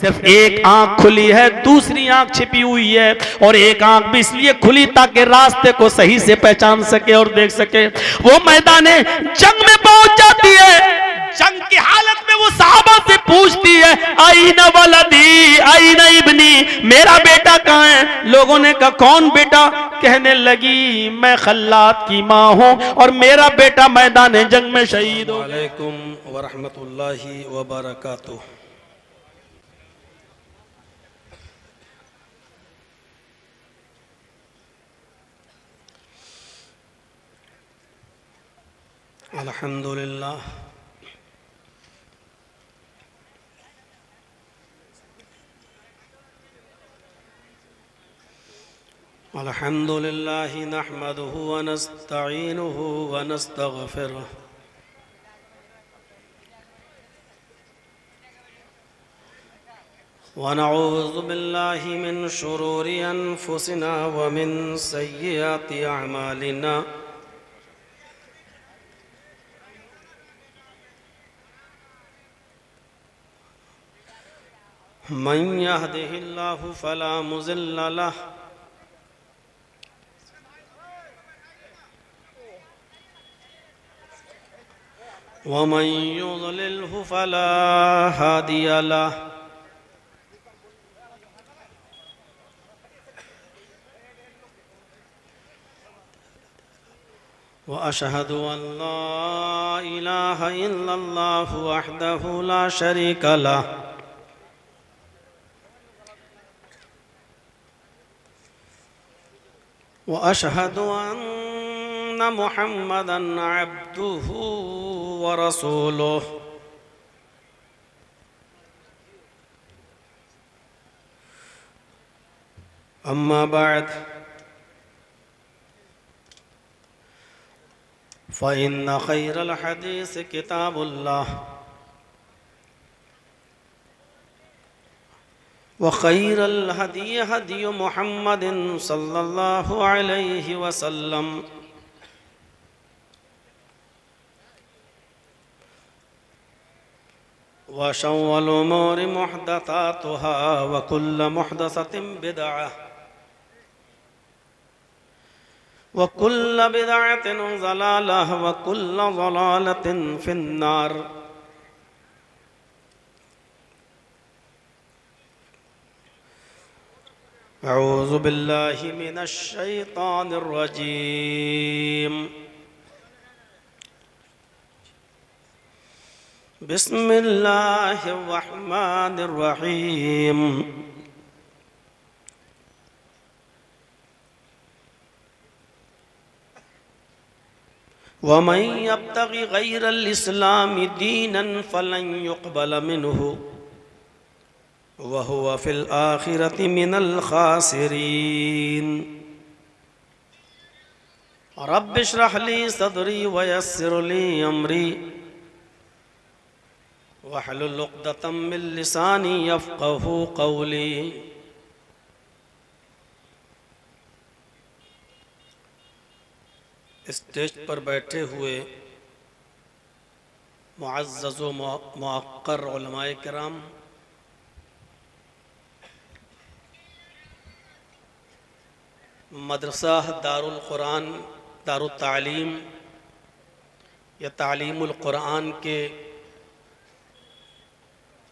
सिर्फ एक आंख खुली है, दूसरी आंख छिपी हुई है, और एक आंख भी इसलिए खुली ताकि रास्ते को सही से पहचान सके और देख सके। वो मैदान जंग में पहुंच जाती है, जंग की हालत में वो सहाबा से पूछती है, आईना वलदी आईना इब्नी, मेरा बेटा कहाँ है? लोगों ने कहा कौन बेटा? कहने लगी मैं खल्लात की माँ हूँ और मेरा बेटा मैदान जंग में शहीद हो। वालेकुम वरहमतुल्लाहि वबरकातुहू। अल्हम्दुलिल्लाह अल्हम्दुलिल्लाहि नहमदुहु व नस्तईनुहु व नस्तगफिरुहु व नऊज़ु बिल्लाहि मिन शुरूरि अनफुसिना व मिन सय्यिआति अअमालिना। मन यहदिहिल्लाहु फला मुज़िल्ल लहु व मन युज़लिल्हु फला हादिय लहु। व अशहदु अन ला इलाहा इल्लल्लाहु वहदहु ला शरीका लहु व अशहदु अन्ना मुहम्मदन अब्दुहु व रसूलुहु। अम्मा बाद फ़इन्न खैरल हदीस किताबुल्लाह व खैरल हदी हदी मुहम्मदिन सल्लल्लाहु अलैहि वसल्लम व शर्रिल उमूरि मुहदसातुहा व कुल्लु मुहदसतिन बिदअह व कुल्लु बिदअतिन ज़लालह व कुल्लु ज़लालतिन फिन्नार। अऊज़ु बिल्लाहि मिनश शैतानिर रजीम। बिस्मिल्लाहिर रहमानिर रहीम। वमन यब्तगि गैरल इस्लामि दीनन फलन युक़बल मिन्हु वहुवा फिल आखिरति मिनल खासिरीन। रब्बि इश्रह ली सदरी व यस्सिर ली अमरी वहलुल उक़दतम मिन लिसानी यफ़क़हू क़ौली। स्टेज पर बैठे हुए मुअज़्ज़ज़ व मुअक्कर उलमाए किराम, मदरसा दारुल क़ुरान दारुत तालीम या तालीमुल क़ुरान के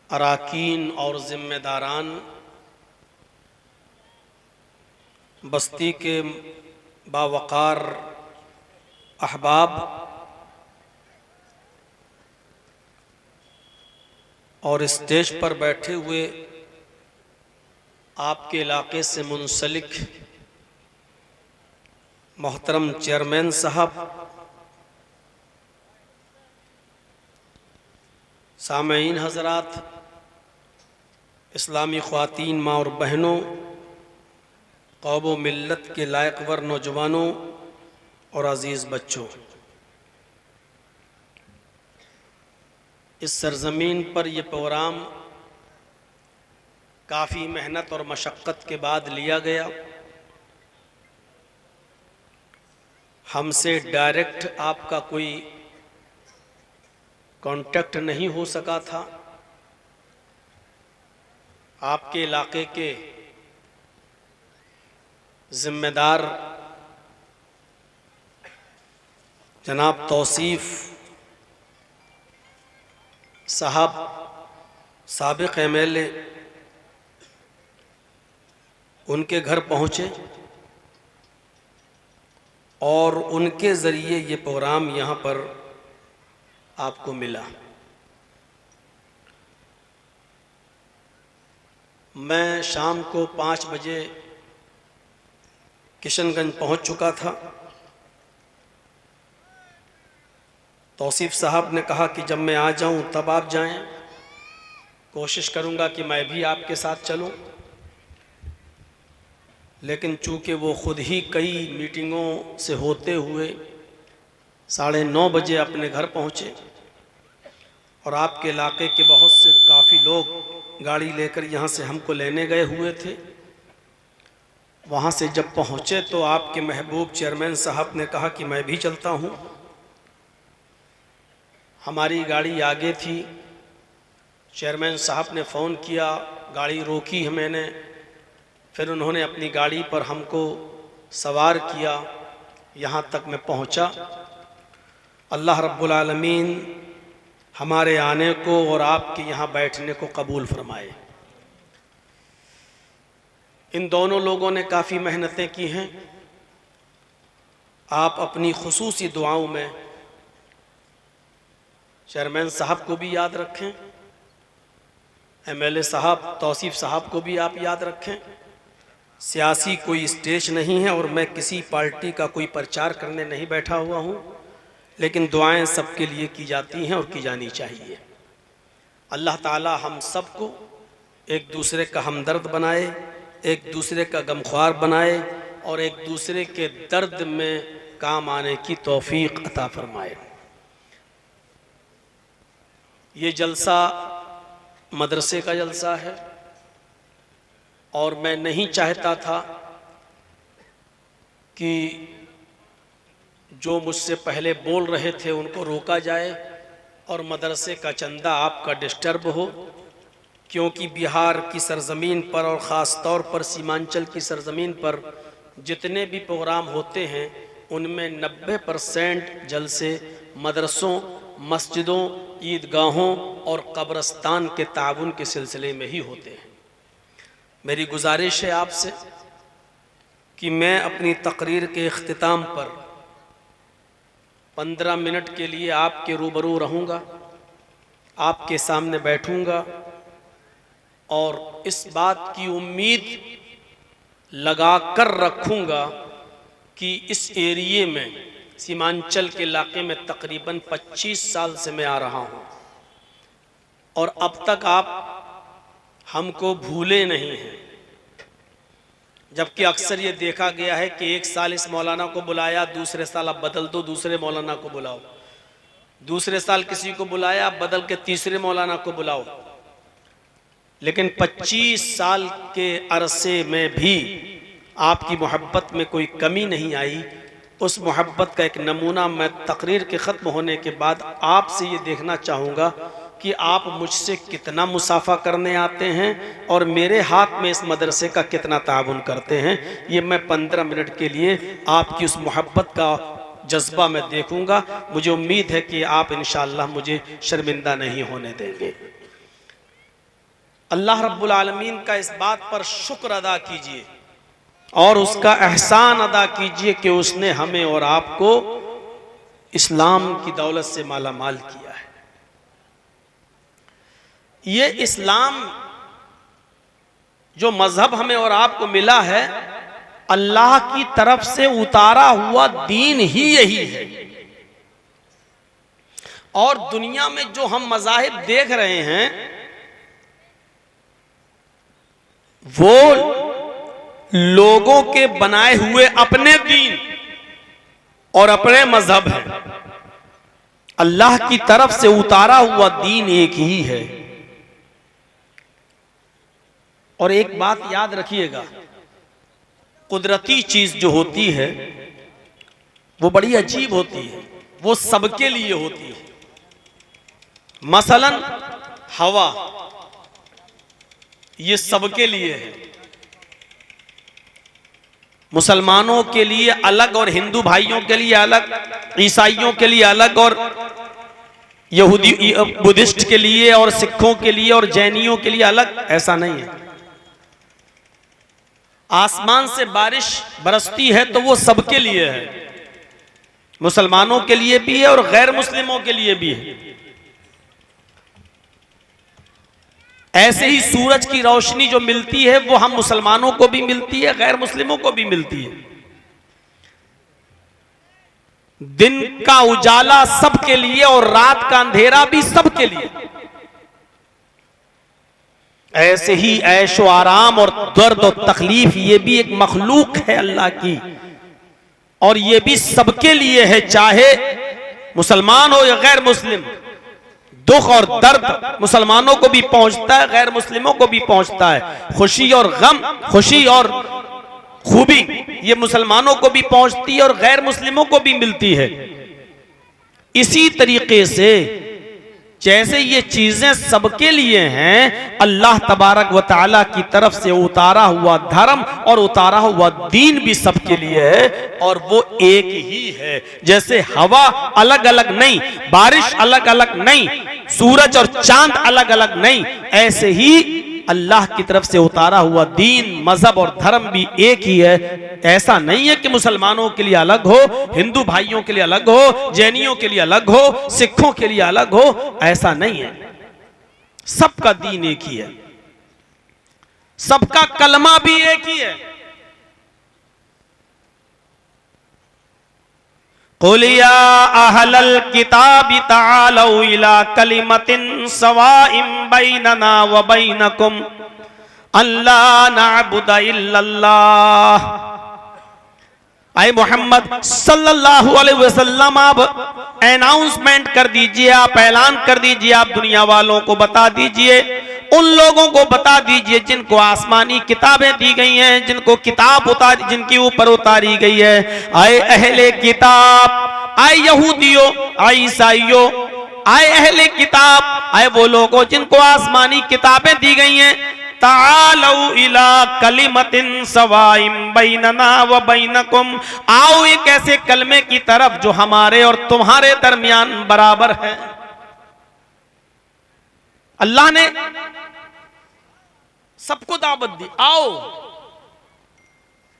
अराकीन और ज़िम्मेदारान, बस्ती के बावक़ार अहबाब और स्टेज पर बैठे हुए आपके इलाके से मुंसलिक मोहतरम चेयरमैन साहब, सामईन हज़रात, इस्लामी ख़वातीन माँ और बहनों, कौम व मिल्लत के लायकवर नौजवानों और अज़ीज़ बच्चों, इस सरज़मीन पर यह प्रोग्राम काफ़ी मेहनत और मशक्क़त के बाद लिया गया। हमसे डायरेक्ट आपका कोई कांटेक्ट नहीं हो सका था। आपके इलाके के जिम्मेदार जनाब तौसीफ साहब, साबिक MLA, उनके घर पहुँचे और उनके ज़रिए ये प्रोग्राम यहाँ पर आपको मिला। मैं शाम को 5 बजे किशनगंज पहुँच चुका था। तौसीफ साहब ने कहा कि जब मैं आ जाऊं तब आप जाएं, कोशिश करूंगा कि मैं भी आपके साथ चलूं, लेकिन चूंकि वो ख़ुद ही कई मीटिंगों से होते हुए 9:30 बजे अपने घर पहुंचे और आपके इलाके के बहुत से काफ़ी लोग गाड़ी लेकर यहाँ से हमको लेने गए हुए थे। वहाँ से जब पहुँचे तो आपके महबूब चेयरमैन साहब ने कहा कि मैं भी चलता हूँ। हमारी गाड़ी आगे थी। चेयरमैन साहब ने फ़ोन किया, गाड़ी रोकी है मैंने, फिर उन्होंने अपनी गाड़ी पर हमको सवार किया, यहाँ तक मैं पहुँचा। अल्लाह रब्बुल आलमीन हमारे आने को और आपके यहाँ बैठने को कबूल फरमाए। इन दोनों लोगों ने काफ़ी मेहनतें की हैं। आप अपनी खुसूसी दुआओं में चेयरमैन साहब को भी याद रखें, MLA साहब तौसीफ साहब को भी आप याद रखें। सियासी कोई स्टेज नहीं है और मैं किसी पार्टी का कोई प्रचार करने नहीं बैठा हुआ हूँ, लेकिन दुआएं सबके लिए की जाती हैं और की जानी चाहिए। अल्लाह ताला हम सबको एक दूसरे का हमदर्द बनाए, एक दूसरे का गमख्वार बनाए और एक दूसरे के दर्द में काम आने की तौफीक अता फरमाए। ये जलसा मदरसे का जलसा है और मैं नहीं चाहता था कि जो मुझसे पहले बोल रहे थे उनको रोका जाए और मदरसे का चंदा आपका डिस्टर्ब हो, क्योंकि बिहार की सरज़मीन पर और ख़ास तौर पर सीमांचल की सरज़मीन पर जितने भी प्रोग्राम होते हैं उनमें 90% जलसे मदरसों, मस्जिदों, ईदगाहों और कब्रस्तान के ताउन के सिलसिले में ही होते हैं। मेरी गुजारिश है आपसे कि मैं अपनी तकरीर के इख्तिताम पर 15 मिनट के लिए आपके रूबरू रहूँगा, आपके सामने बैठूँगा और इस बात की उम्मीद लगा कर रखूँगा कि इस एरिए में, सीमांचल के इलाके में तकरीबन 25 साल से मैं आ रहा हूँ और अब तक आप हमको भूले नहीं हैं। जबकि अक्सर ये देखा गया है कि एक साल इस मौलाना को बुलाया, दूसरे साल आप बदल दो, दूसरे मौलाना को बुलाओ, दूसरे साल किसी को बुलाया, बदल के तीसरे मौलाना को बुलाओ, लेकिन 25 साल के अरसे में भी आपकी मोहब्बत में कोई कमी नहीं आई। उस मोहब्बत का एक नमूना मैं तकरीर के ख़त्म होने के बाद आपसे ये देखना चाहूँगा कि आप मुझसे कितना मुसाफा करने आते हैं और मेरे हाथ में इस मदरसे का कितना ताउन करते हैं। ये मैं 15 मिनट के लिए आपकी उस मोहब्बत का जज्बा मैं देखूँगा। मुझे उम्मीद है कि आप इंशाअल्लाह मुझे शर्मिंदा नहीं होने देंगे। अल्लाह रब्बुल आलमीन का इस बात पर शुक्र अदा कीजिए और उसका एहसान अदा कीजिए कि उसने हमें और आपको इस्लाम की दौलत से माला माल किया है। ये इस्लाम जो मजहब हमें और आपको मिला है, अल्लाह की तरफ से उतारा हुआ दीन ही यही है। और दुनिया में जो हम मज़ाहिब देख रहे हैं वो लोगों के बनाए हुए अपने दीन और अपने मजहब है। अल्लाह की तरफ से उतारा हुआ दीन एक ही है। और एक बात याद रखिएगा, कुदरती चीज जो होती है वो बड़ी अजीब होती है, वो सबके लिए होती है। मसलन हवा, ये सबके लिए है। मुसलमानों के लिए अलग और हिंदू भाइयों के लिए अलग, ईसाइयों के लिए अलग और यहूदी बुद्धिस्ट के लिए और सिखों के लिए और जैनियों के लिए अलग, ऐसा नहीं है। आसमान से बारिश बरसती है तो वो सबके लिए है, मुसलमानों के लिए भी है और गैर मुस्लिमों के लिए भी है। ऐसे ही सूरज की रोशनी जो मिलती है वो हम मुसलमानों को भी मिलती है, गैर मुस्लिमों को भी मिलती है। दिन का उजाला सबके लिए और रात का अंधेरा भी सबके लिए। ऐसे ही ऐशो आराम और दर्द और तकलीफ ये भी एक मखलूक है अल्लाह की, और ये भी सबके लिए है, चाहे मुसलमान हो या गैर मुस्लिम। दुख और दर्द मुसलमानों को भी पहुंचता है, गैर मुस्लिमों को भी पहुंचता है। खुशी और गम, खुशी और खूबी ये मुसलमानों को भी पहुंचती है और गैर मुस्लिमों को भी मिलती है। इसी तरीके से जैसे ये चीजें सबके लिए हैं, अल्लाह तबारक व तआला की तरफ से उतारा हुआ धर्म और उतारा हुआ दीन भी सबके लिए है, और वो एक ही है। जैसे हवा अलग अलग नहीं, बारिश अलग अलग नहीं, सूरज और चांद अलग अलग नहीं, ऐसे ही अल्लाह की तरफ से उतारा हुआ दीन, मजहब और धर्म भी एक ही है। ऐसा नहीं है कि मुसलमानों के लिए अलग हो, हिंदू भाइयों के लिए अलग हो, जैनियों के लिए अलग हो, सिखों के लिए अलग हो, ऐसा नहीं है। सबका दीन एक ही है, सबका कलमा भी एक ही है। कुल या अहलल किताबि तालौ इला कलिमतिन सवाइम बैनना व बैनकुम अल्ला नअबुदा इल्लल्लाह। आए मोहम्मद सल्लल्लाहु अलैहि वसल्लम, आप अनाउंसमेंट कर दीजिए, आप ऐलान कर दीजिए, आप दुनिया वालों को बता दीजिए, उन लोगों को बता दीजिए जिनको आसमानी किताबें दी गई हैं, जिनको किताब जिनके ऊपर उतारी गई है। आए अहले किताब, आए यहूदियों, आए ईसाइयों, आए अहले किताब, आए वो लोगों जिनको आसमानी किताबें दी गई हैं। तालौ इला कलिमतिन सवाइम बैनना व बैनकुम, आओ एक ऐसे कलमे की तरफ जो हमारे और तुम्हारे दरमियान बराबर है। अल्लाह ने सबको दावत दी, आओ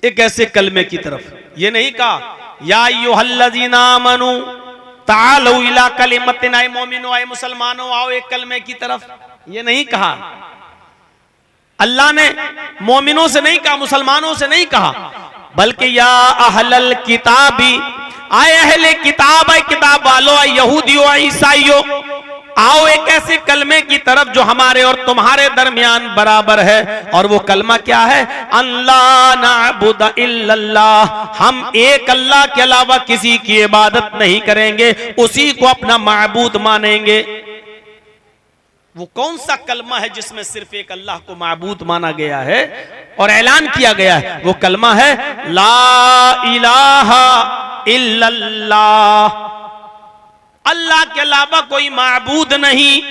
एक ऐसे कलमे की तरफ। ये नहीं कहा या अय्युहल्लज़ीना आमनू तालौ इला कलिमतिन, आए मोमिनो, आए मुसलमानों, आओ एक कलमे की तरफ। ये नहीं कहा, अल्लाह ने मोमिनों से नहीं कहा, मुसलमानों से नहीं कहा, बल्कि या अहलल किताबी, आए अहले किताब, आए किताब वालों, आए यहूदियों, आए ईसाइयों, आओ एक ऐसे कलमे की तरफ जो हमारे और तुम्हारे दरमियान बराबर है। और वो कलमा क्या है? अल्लाह नअबुदा इल्लल्लाह, हम एक अल्लाह के अलावा किसी की इबादत नहीं करेंगे, उसी को अपना माबूद मानेंगे। वो कौन सा कलमा है जिसमें सिर्फ एक अल्लाह को माबूद माना गया है और ऐलान किया गया है? वो कलमा है ला इलाहा इल्लल्लाह, अल्लाह के अलावा कोई माबूद नहीं।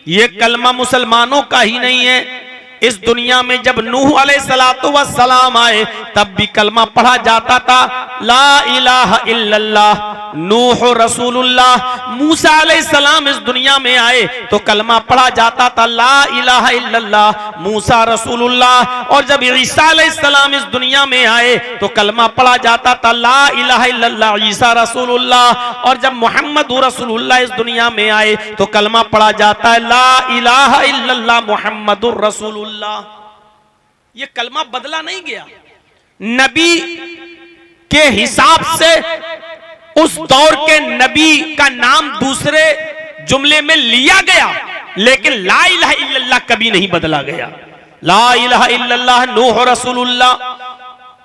ये कलमा मुसलमानों का ही नहीं है। इस दुनिया में जब नूह अलैहिस्सलातु वस्सलाम आए तब भी कलमा पढ़ा जाता था, ला इलाहा इल्लल्लाह, नूह रसूलुल्लाह। मूसा अलैहिस्सलाम इस दुनिया में आए तो कलमा पढ़ा जाता था, ला इलाहा इल्लल्लाह, मूसा रसूलुल्लाह। और जब ईसा अलैहिस्सलाम इस दुनिया में आए तो कलमा पढ़ा जाता था, ला इलाहा इल्लल्लाह, ईसा रसूलुल्लाह। और जब मोहम्मद रसूलुल्लाह इस दुनिया में आए तो कलमा पढ़ा जाता है, ला इलाहा इल्लल्लाह मुहम्मदुर रसूलुल्लाह। ये कलमा बदला नहीं गया। नबी के हिसाब से उस दौर के नबी का नाम दूसरे जुमले में लिया गया, लेकिन ला इलाहा इल्लल्लाह कभी नहीं बदला गया। ला इलाहा इल्लल्लाह नूह रसूलुल्लाह,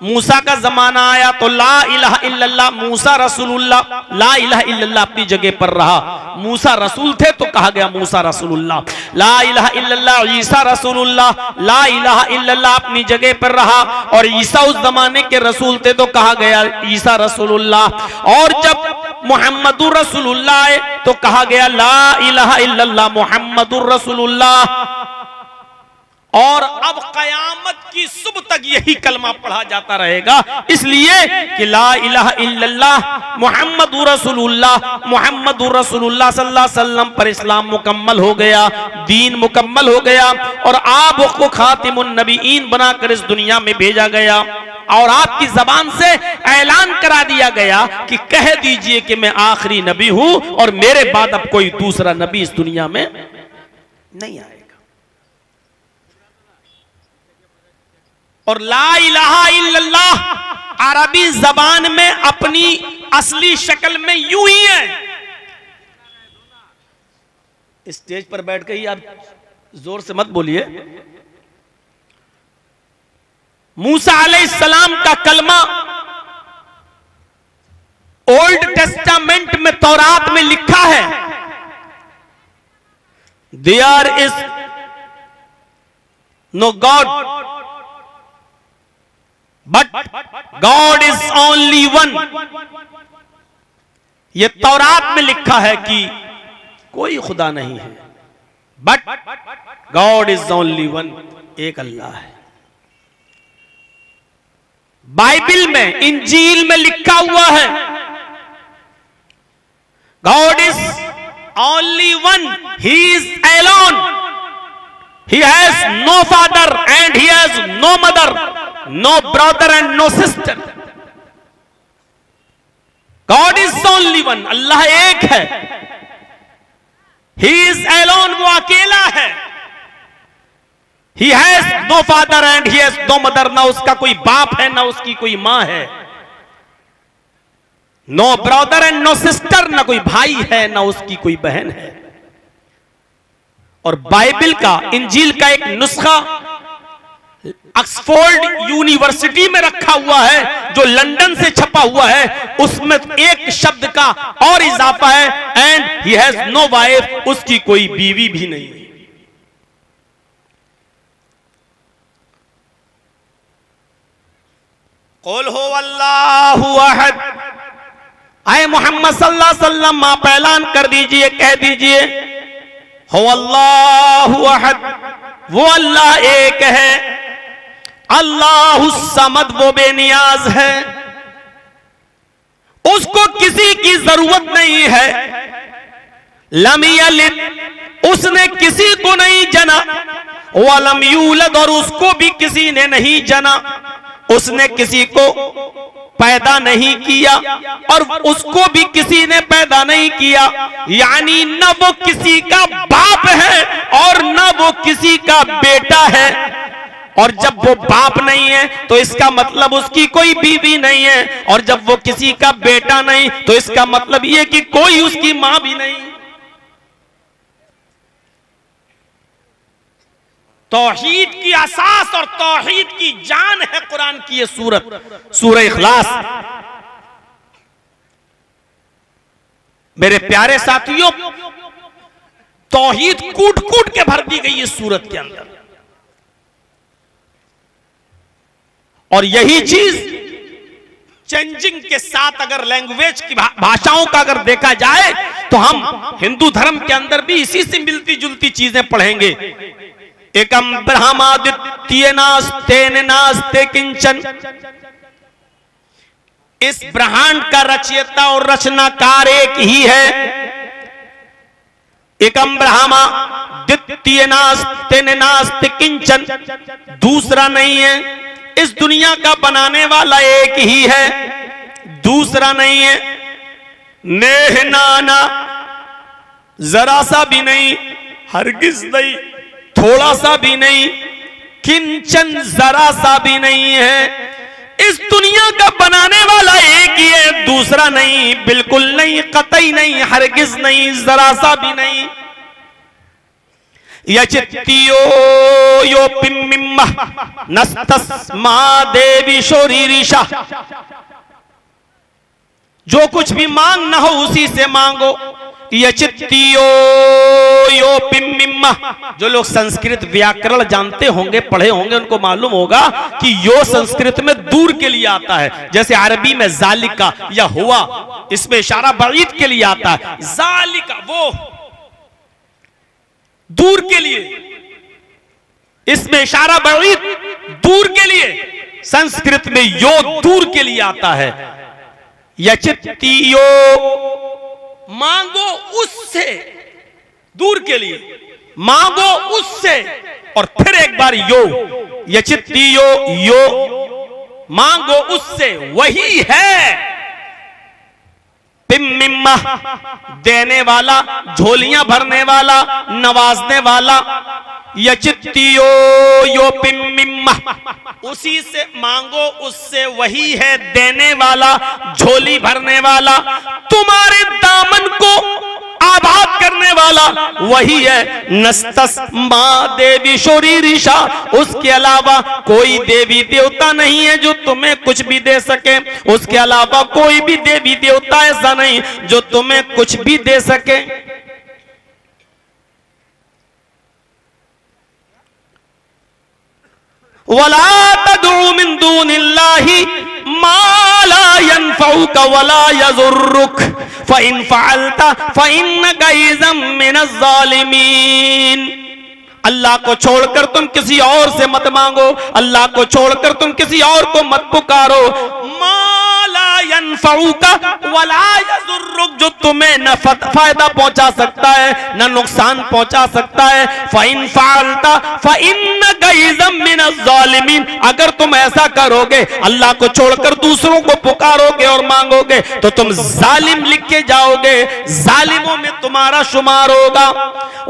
मूसा का जमाना आया तो ला इलाहा इल्लल्लाह मूसा रसूलुल्लाह, ला इलाहा इल्लल्लाह अपनी जगह पर रहा। मूसा रसूल थे तो कहा गया मूसा रसूलुल्लाह। ला इलाहा इल्लल्लाह ईसा रसूलुल्लाह, ला इलाहा इल्लल्लाह अपनी जगह पर रहा। और ईसा उस जमाने के रसूल थे तो कहा गया ईसा रसूलुल्लाह। और जब मुहम्मदुर रसूलुल्लाह आए तो कहा गया ला इलाहा इल्लल्लाह मुहम्मदुर रसूलुल्लाह। और अब कयामत की सुबह तक यही कलमा पढ़ा जाता रहेगा, इसलिए कि ला इलाहा इल्लल्लाह मुहम्मदुर रसूलुल्लाह, मुहम्मदुर रसूलुल्लाह सल्लल्लाहु अलैहि वसल्लम पर इस्लाम मुकम्मल हो गया, दीन मुकम्मल हो गया और आपको खातिमुन नबीईन बनाकर इस दुनिया में भेजा गया और आपकी जबान से ऐलान करा दिया गया कि कह दीजिए कि मैं आखिरी नबी हूं और मेरे बाद अब कोई दूसरा नबी इस दुनिया में नहीं आएगा। और ला इलाहा इल्लल्लाह अरबी जबान में अपनी असली शक्ल में यूं ही है। स्टेज पर बैठ के ही आप जोर से मत बोलिए। मूसा अलैहिस्सलाम का कलमा ओल्ड टेस्टामेंट में तौरात में लिखा है, there is no God but God is only one. यह तौरात में लिखा है कि कोई खुदा नहीं है, but God is only one, एक अल्लाह है। बाइबल में, इंजील में लिखा हुआ है God is only one, he is alone, he has no father and he has no mother, no brother and no sister. God is only one. Allah एक है। He is alone, वो अकेला है। He has no father and he has no mother, ना उसका कोई बाप है ना उसकी कोई मां है। No brother and no sister, ना कोई भाई है ना उसकी कोई बहन है। और बाइबल का, इंजील का एक नुस्खा ऑक्सफोर्ड यूनिवर्सिटी में रखा हुआ है जो लंदन से छपा हुआ है, उसमें एक शब्द का और इजाफा है, and he has no wife, उसकी कोई बीवी भी नहीं। कुल हु अल्लाहु अहद, आए मोहम्मद सल्लल्लाहु अलैहि वसल्लम आप ऐलान कर दीजिए, कह दीजिए हु अल्लाहु अहद, वो अल्लाह एक है, अल्लाहु समद, वो बेनियाज है, उसको किसी की जरूरत नहीं है, लम यलिद, उसने किसी को नहीं जना, वलम यूलद, और उसको भी किसी ने नहीं जना, उसने किसी को पैदा नहीं किया और उसको भी किसी ने पैदा नहीं किया, यानी न वो किसी का बाप है और न वो किसी का बेटा है। और जब वो बाप नहीं है तो इसका मतलब उसकी कोई बीवी नहीं है, और जब वो किसी का बेटा नहीं तो इसका मतलब ये कि कोई उसकी मां भी नहीं। तौहीद की असास और तौहीद की जान है कुरान की ये सूरत, सूरह इखलास। मेरे प्यारे साथियों, तौहीद कूट कूट के भर दी गई इस सूरत के अंदर, और यही चीज चेंजिंग के साथ अगर लैंग्वेज की भाषाओं का अगर देखा जाए तो हम हिंदू धर्म के अंदर भी इसी से मिलती जुलती चीजें पढ़ेंगे। एकम ब्रह्मादित्य नास्ते नास्ते किंचन, इस ब्रह्मांड का रचयिता और रचनाकार एक ही है। एकम ब्रह्मा द्वितीय नास्ते नास्ते किंचन, दूसरा नहीं है। इस दुनिया का बनाने वाला एक ही है, दूसरा नहीं है। नेह नाना, जरा सा भी नहीं, हरगिज नहीं, थोड़ा सा भी नहीं, किंचन, जरा सा भी नहीं है। इस दुनिया का बनाने वाला एक ही है, दूसरा नहीं, बिल्कुल नहीं, कतई नहीं, हरगिज नहीं, जरा सा भी नहीं। यचित्तियो यो पिम्मिम्मा नस्तस्मा देवी शोरीरिशा, जो कुछ भी मांगना हो उसी से मांगो। यचित्तियो यो पिम्मिम्मा, जो लोग संस्कृत व्याकरण जानते होंगे, पढ़े होंगे, उनको मालूम होगा कि यो संस्कृत में दूर के लिए आता है, जैसे अरबी में जालिका या हुआ, इसमें इशारा बईद के लिए आता है। जालिका वो दूर के लिए, इसमें इशारा बईद दूर के लिए, संस्कृत में यो दूर के लिए आता है। यचित्तियो मांगो उससे, दूर के लिए मांगो उससे, और फिर एक बार यो, यचित्तियो यो, मांगो उससे, वही है पिम्मिम्मा, देने वाला, झोलियां भरने वाला, नवाजने वाला। यचित्तियो यो पिम्मिम्मा, उसी से मांगो उससे, वही है देने वाला, झोली भरने वाला, तुम्हारे दामन को आबाद करने वाला वही है। नस्तस माँ देवी शोरी ऋषा, उसके अलावा कोई देवी देवता नहीं है जो तुम्हें कुछ भी दे सके, उसके अलावा कोई भी देवी देवता ऐसा नहीं जो तुम्हें कुछ भी दे सके। वला तदउ मिन दूनिल्लाहि मा ला यनफउका वला यज़ुर्रुक फ़इन फ़अलता फ़इन्नका इज़म मिनज़ ज़ालिमीन। अल्लाह को छोड़कर तुम किसी और से मत मांगो, अल्लाह को छोड़कर तुम किसी और को मत पुकारो। मा ला यनफउका वला यज़ुर्रुक, जो तुम्हें न फायदा पहुंचा सकता है न नुकसान पहुंचा सकता है। फ़इन फ़अलता फ़इन्नका इज़म मिनज़ ज़ालिमीन, अगर तुम ऐसा करोगे, अल्लाह को छोड़कर दूसरों को पुकारोगे और मांगोगे, तो तुम जालिम लिख के जाओगे, जालिमों में तुम्हारा शुमार होगा।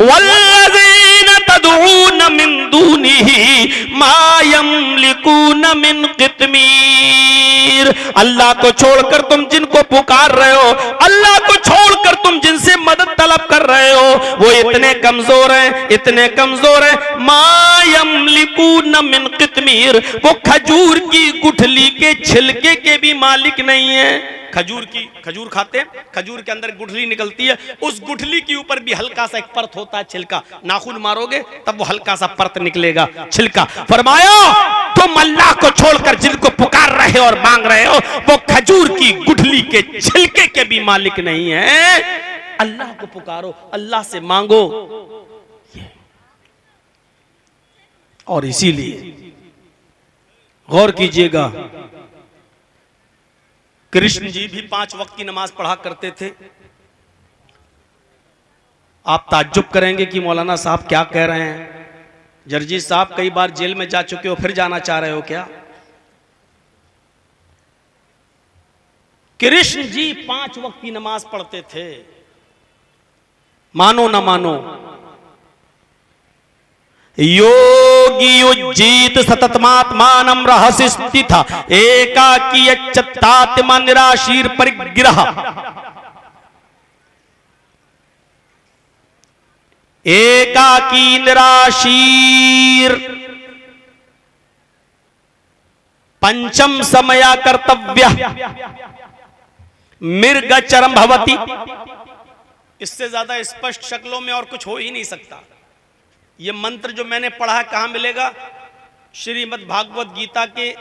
वल्लज़ीना तदऊन मिन दूनिही मा यमलिकून मिन क़ित्मीर, अल्लाह को छोड़कर तुम जिनको पुकार रहे हो, अल्लाह को छोड़कर तुम जिनसे मदद तलब कर रहे हो, वो इतने कमजोर हैं, इतने कमजोर हैं। मा यमलिकून मिन क़ित्मीर, वो खजूर की गुठली के छिलके के भी मालिक नहीं है। खजूर खाते हैं, खजूर के अंदर गुठली निकलती है, उस गुठली के ऊपर भी हल्का सा एक परत होता है, छिलका। नाखून मारोगे तब वो हल्का सा परत निकलेगा, छिलका। फरमाया तुम अल्लाह को छोड़कर जिनको पुकार रहे हो और मांग रहे हो, वो खजूर की गुठली के छिलके के भी मालिक नहीं है। अल्लाह को पुकारो, अल्लाह से मांगो। और इसीलिए गौर कीजिएगा, कृष्ण जी भी 5 वक्त की नमाज पढ़ा करते थे। आप ताज्जुब करेंगे कि मौलाना साहब क्या कह रहे हैं, जर्जी साहब कई बार जेल में जा चुके हो, फिर जाना चाह रहे हो क्या? कृष्ण जी 5 वक्त की नमाज पढ़ते थे, मानो ना मानो। योगी उज्जीत सततमात्मानं रहस्य स्थिता एकाकी यच्चत्तात्मा निराशीर परिग्रह। एकाकी निराशीर पंचम समया कर्तव्य मृगचरम भवति। इससे ज्यादा स्पष्ट शक्लों में और कुछ हो ही नहीं सकता। ये मंत्र जो मैंने पढ़ा है कहां मिलेगा? श्रीमद् भागवत गीता के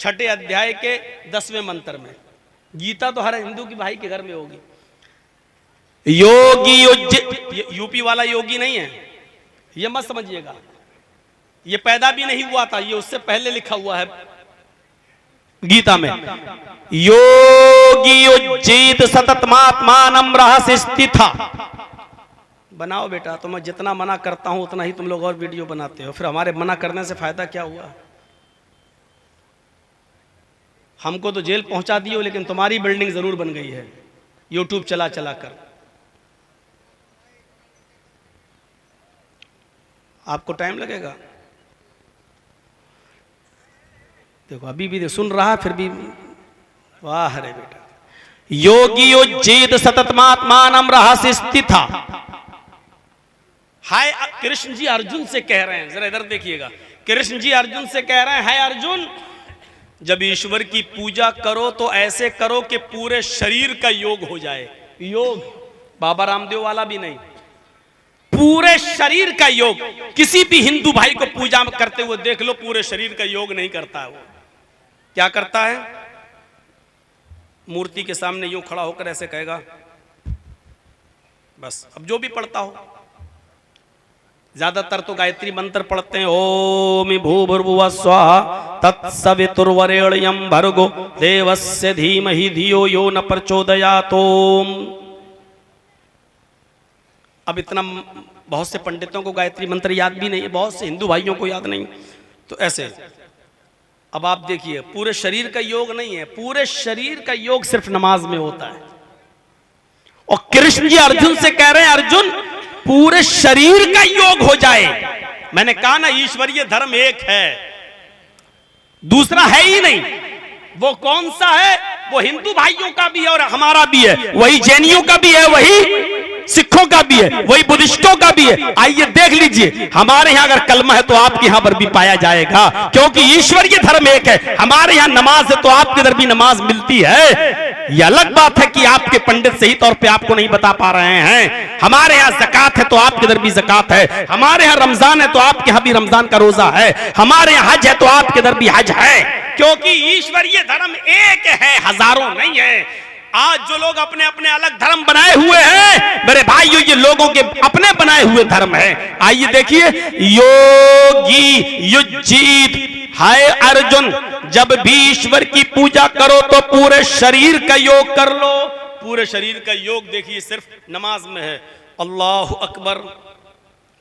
6 अध्याय के 10वें मंत्र में। गीता तो हर हिंदू की भाई के घर में होगी। योगी यूपी वाला योगी नहीं है, ये मत समझिएगा। ये पैदा भी नहीं हुआ था, ये उससे पहले लिखा हुआ है गीता में। योगी उज्जीत सततमात्मानं रहस्य स्थिता। बनाओ बेटा, तो मैं जितना मना करता हूं उतना ही तुम लोग और वीडियो बनाते हो, फिर हमारे मना करने से फायदा क्या हुआ? हमको तो जेल पहुंचा दिए हो, लेकिन तुम्हारी बिल्डिंग जरूर बन गई है यूट्यूब चला चला कर। आपको टाइम लगेगा। देखो अभी भी सुन रहा, फिर भी वाह रे बेटा। योगी उज्जीत सततमात्मानं रहस्य स्थिता। हाय कृष्ण जी अर्जुन से कह रहे हैं, जरा इधर देखिएगा। कृष्ण जी अर्जुन से कह रहे हैं, हाय अर्जुन, जब ईश्वर की पूजा करो तो ऐसे करो कि पूरे शरीर का योग हो जाए। योग बाबा रामदेव वाला भी नहीं, पूरे शरीर का योग। किसी भी हिंदू भाई को पूजा करते हुए देख लो, पूरे शरीर का योग नहीं करता है। वो क्या करता है? मूर्ति के सामने योग खड़ा होकर ऐसे कहेगा, बस। अब जो भी पढ़ता हो, ज्यादातर तो गायत्री मंत्र पढ़ते हैं, ओम भूर्भुवः स्वः तत्सवितुर्वरेण्यं भर्गो देवस्य धीमहि धियो यो न प्रचोदयात्। अब इतना बहुत से पंडितों को गायत्री मंत्र याद भी नहीं है, बहुत से हिंदू भाइयों को याद नहीं, तो ऐसे। अब आप देखिए, पूरे शरीर का योग नहीं है, पूरे शरीर का योग सिर्फ नमाज में होता है। और कृष्ण जी अर्जुन से कह रहे हैं, अर्जुन पूरे शरीर का योग हो जाए। मैंने कहा ना, ईश्वरीय धर्म एक है, दूसरा है ही नहीं। वो कौन सा है? वो हिंदू भाइयों का भी है और हमारा भी है, वही जैनियों का भी है, वही सिखों का भी है, वही बुद्धिस्टों का भी है। आइए देख लीजिए, हमारे यहां अगर कलमा है तो आपके यहां पर भी पाया जाएगा, क्योंकि ईश्वरीय धर्म एक है। हमारे यहां नमाज है तो आपके इधर भी नमाज मिलती है। यह अलग बात है कि आपके पंडित सही तौर पे आपको नहीं बता पा रहे हैं। हमारे यहाँ ज़कात है तो आपके इधर भी ज़कात है, हमारे यहाँ रमजान है तो आपके यहाँ भी रमजान का रोजा है, हमारे यहाँ हज है तो आपके इधर भी हज है, क्योंकि ईश्वरीय धर्म एक है, हजारों नहीं है। आज जो लोग अपने अपने अलग धर्म बनाए हुए हैं मेरे भाइयों, ये लोगों के अपने बनाए हुए धर्म है। आइए देखिए, योगी युज्जीत, हाय अर्जुन, जब भी ईश्वर की पूजा करो तो पूरे शरीर का योग कर लो। पूरे शरीर का योग देखिए सिर्फ नमाज में है। अल्लाह अकबर।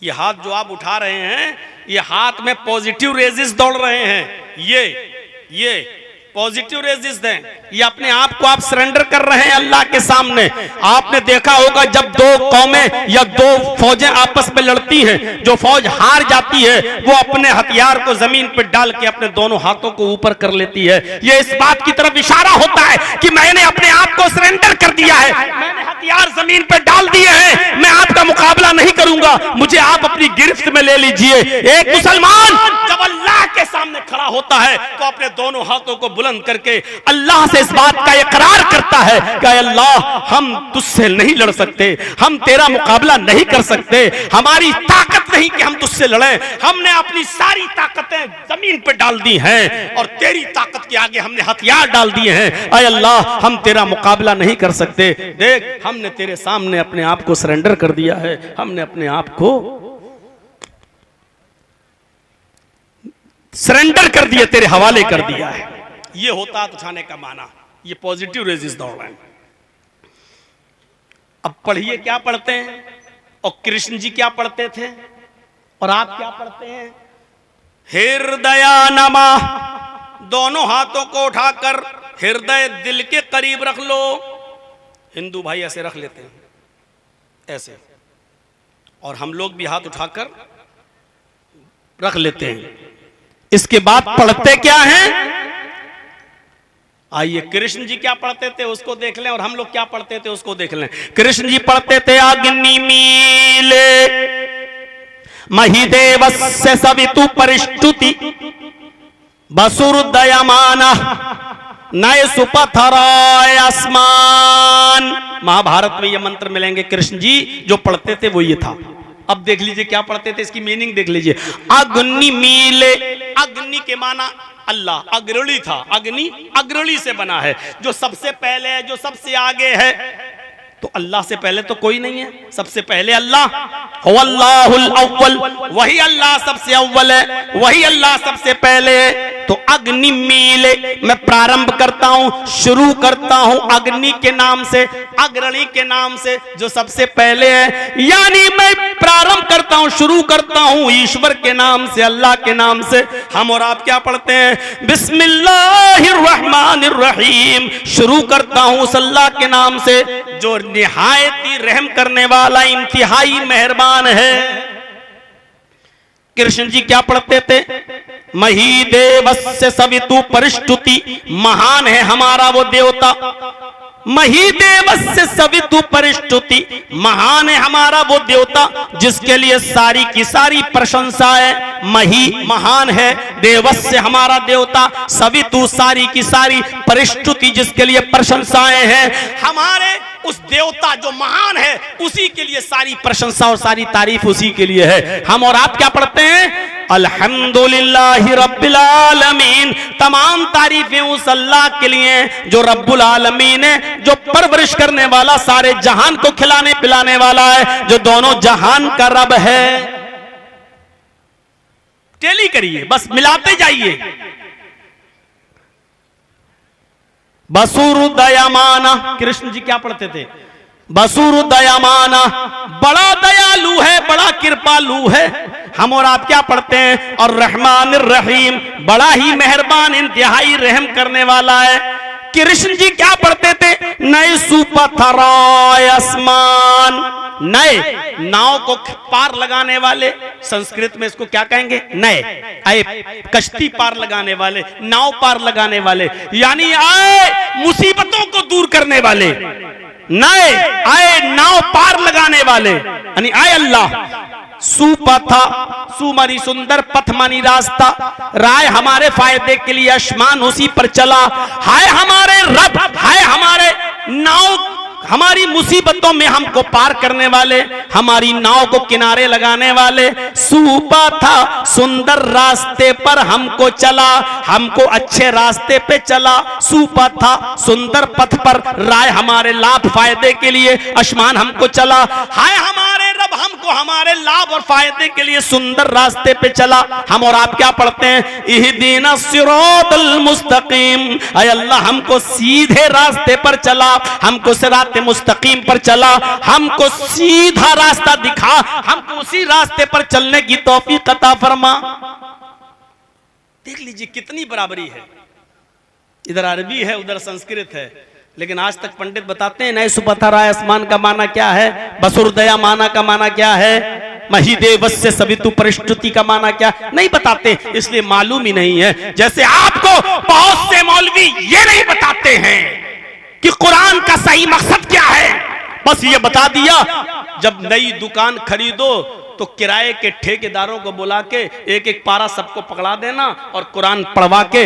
ये हाथ जो आप उठा रहे हैं, ये हाथ में पॉजिटिव रेजिस दौड़ रहे हैं, ये पॉजिटिव रेजिस्ट है। ये अपने आप को आप सरेंडर कर रहे हैं अल्लाह के सामने। आपने देखा होगा जब दो कौमें या दो फौजें आपस में लड़ती हैं, जो फौज हार जाती है वो अपने हथियार को जमीन पर डाल के अपने दोनों हाथों को ऊपर कर लेती है। ये इस बात की तरफ इशारा होता है कि मैंने अपने आप को सरेंडर कर दिया है, मैंने हथियार जमीन पर डाल दिए हैं, मैं आपका मुकाबला नहीं करूंगा, मुझे आप अपनी गिरफ्त में ले लीजिए। एक मुसलमान जब अल्लाह के सामने खड़ा होता है तो अपने दोनों हाथों को बुलंद करके अल्लाह से इस बात का इकरार करता है कि अल्लाह, हम तुझसे नहीं लड़ सकते, हम तेरा मुकाबला नहीं कर सकते, हमारी ताकत नहीं कि हम तुझसे लड़ें, हमने अपनी सारी ताकतें जमीन पे डाल दी हैं और तेरी ताकत के आगे हमने हथियार डाल दिए हैं। अय अल्लाह, हम तेरा मुकाबला नहीं कर सकते। देख, हमने तेरे सामने अपने आप को सरेंडर कर दिया है, हमने अपने आप को सरेंडर कर दिया, तेरे हवाले कर दिया है। ये होता हाथ उठाने का माना। ये पॉजिटिव रेजिस दौड़ रहे हैं। अब पढ़िए क्या पढ़ते हैं, और कृष्ण जी क्या पढ़ते थे और आप क्या पढ़ते हैं। हृदया नमः, दोनों हाथों को उठाकर हृदय दिल के करीब रख लो। हिंदू भाई ऐसे रख लेते हैं, ऐसे, और हम लोग भी हाथ उठाकर रख लेते हैं। इसके बाद पढ़ते क्या हैं, आइए कृष्ण जी क्या पढ़ते थे उसको देख लें और हम लोग क्या पढ़ते थे उसको देख लें। कृष्ण जी पढ़ते थे, अग्नि मीले महिदेवस्य सवितु परिष्टुति वसुर्दयमाना नय सुपथराय आसमान। महाभारत में ये मंत्र मिलेंगे, कृष्ण जी जो पढ़ते थे वो ये था। अब देख लीजिए क्या पढ़ते थे, इसकी मीनिंग देख लीजिए। अग्नि मीले, अग्नि के माना अल्लाह, अग्रणी था, अग्नि अग्रणी से बना है, जो सबसे पहले है, जो सबसे आगे है। तो अल्लाह से पहले तो कोई नहीं है, सबसे पहले अल्लाह। हुवल्लाहुल अव्वल, वही अल्लाह सबसे अव्वल है, वही अल्लाह सबसे पहले है। तो अग्नि मीले, मैं प्रारंभ करता हूं, शुरू करता हूं अग्नि के नाम से, अग्रणी के नाम से, जो सबसे पहले है। यानी मैं प्रारंभ करता हूं, शुरू करता हूं ईश्वर के नाम से, अल्लाह के नाम से। हम और आप क्या पढ़ते हैं, बिस्मिल्लाहिर्रहमानिर्रहीम, शुरू करता हूं उस अल्लाह के नाम से जो निहायत ही रहम करने वाला, इंतहाई मेहरबान है। कृष्ण जी क्या पढ़ते थे, महीदेवस्य सवितु परिष्टुति, महान है हमारा वो देवता। महीदेवस्य सवितु परिष्टुति, महान है हमारा वो देवता जिसके लिए सारी की सारी प्रशंसा है। मही महान है, देवस्य हमारा देवता, सवितु सारी की सारी, परिष्टुति जिसके लिए प्रशंसाएं हैं। हमारे उस देवता जो महान है उसी के लिए सारी प्रशंसा और सारी तारीफ उसी के लिए है। हम और आप क्या पढ़ते हैं, अल्हम्दुलिल्लाहि रब्बिल आलमीन, तमाम तारीफें उस अल्लाह के लिए जो रब्बुल आलमीन है, जो परवरिश करने वाला, सारे जहान को खिलाने पिलाने वाला है, जो दोनों जहान का रब है। टेली करिए, बस मिलाते जाइए। बसूरु दयामाना, कृष्ण जी क्या पढ़ते थे? बसूरु दयामाना, बड़ा दयालु है, बड़ा कृपालु है। हम और आप क्या पढ़ते हैं? और रहमान रहीम, बड़ा ही मेहरबान इंतहाई रहम करने वाला है। कृष्ण जी क्या पढ़ते थे? नए सुपथराय आसमान, नए नाव को पार लगाने वाले, संस्कृत में इसको क्या कहेंगे? नए आए, कश्ती पार लगाने वाले, नाव पार लगाने वाले, यानी आए मुसीबतों को दूर करने वाले, नए आए नाव पार लगाने वाले, यानी आए अल्लाह। सुपथा, सु मानी सुंदर, पथ मानी रास्ता, राय हमारे फायदे के लिए आसमान उसी पर चला। हाय हमारे रब, हाय हमारे नाव, हमारी मुसीबतों में हमको पार करने वाले, हमारी नाव को किनारे लगाने वाले। सुपथा, सुंदर रास्ते पर हमको चला, हमको अच्छे रास्ते पे चला। सुपथा, सुंदर पथ पर, राय हमारे लाभ फायदे के लिए आसमान हमको चला। हाय हमारे रब, हमको हमारे लाभ और फायदे के लिए सुंदर रास्ते पे चला। हम और आप क्या पढ़ते हैं? इहदीना सिरातल मुस्तकीम, ऐ अल्लाह हमको सीधे रास्ते पर चला, हमको सिरात मुस्तकीम पर चला, हमको सीधा रास्ता दिखा, हमको उसी रास्ते पर चलने की तौफीक अता फरमा। देख लीजिए कितनी बराबरी है, इधर अरबी है उधर संस्कृत है, लेकिन आज तक पंडित बताते हैं नए सुपथराय आसमान का माना क्या है, बसुरदया माना का माना क्या है, महिदेवस्य सवितु परिष्टुति का माना क्या, नहीं बताते, इसलिए मालूम ही नहीं है। जैसे आपको बहुत से मौलवी ये नहीं बताते हैं कि कुरान का सही मकसद क्या है, बस ये बता दिया जब नई दुकान खरीदो तो किराए के ठेकेदारों को बुला के एक एक पारा सबको पकड़ा देना और कुरान पढ़वा के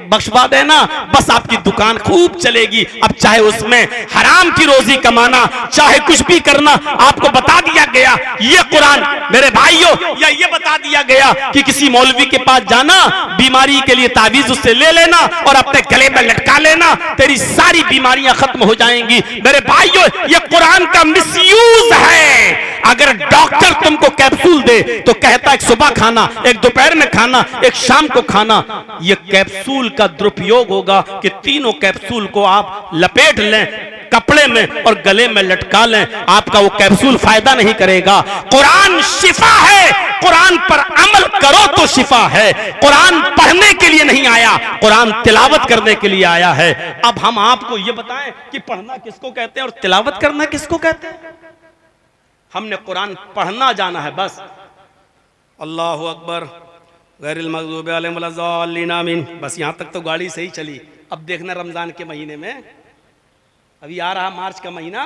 बख्शवा देना, बस आपकी दुकान खूब चलेगी। अब चाहे उसमें हराम की रोजी कमाना, चाहे कुछ भी करना, आपको बता दिया गया ये कुरान मेरे भाइयों, या ये बता दिया गया कि किसी मौलवी के पास जाना, बीमारी के लिए तावीज उससे ले लेना और अपने गले में लटका लेना, तेरी सारी बीमारियां खत्म हो जाएंगी। मेरे भाइयों, ये कुरान का मिसयूज है। अगर डॉक्टर तुमको कैप्सूल दे तो कहता एक सुबह खाना, एक दोपहर में खाना, एक शाम को खाना, ये कैप्सूल का दुरुपयोग होगा कि तीनों कैप्सूल को आप लपेट लें कपड़े में और गले में लटका लें, आपका वो कैप्सूल फायदा नहीं करेगा। कुरान शिफा है, कुरान पर अमल करो तो शिफा है। कुरान पढ़ने के लिए नहीं आया, कुरान तिलावत करने के लिए आया है। अब हम आपको ये बताएं कि पढ़ना किसको कहते हैं और तिलावत करना किसको कहते हैं। हमने कुरान पढ़ना जाना है बस। अल्लाहु अकबर, गैरिल मग़ज़ूबि अलैहिम वलज़ालिन, आमीन। बस यहाँ तक तो गाड़ी सही चली। अब देखना रमजान के महीने में, अभी आ रहा मार्च का महीना,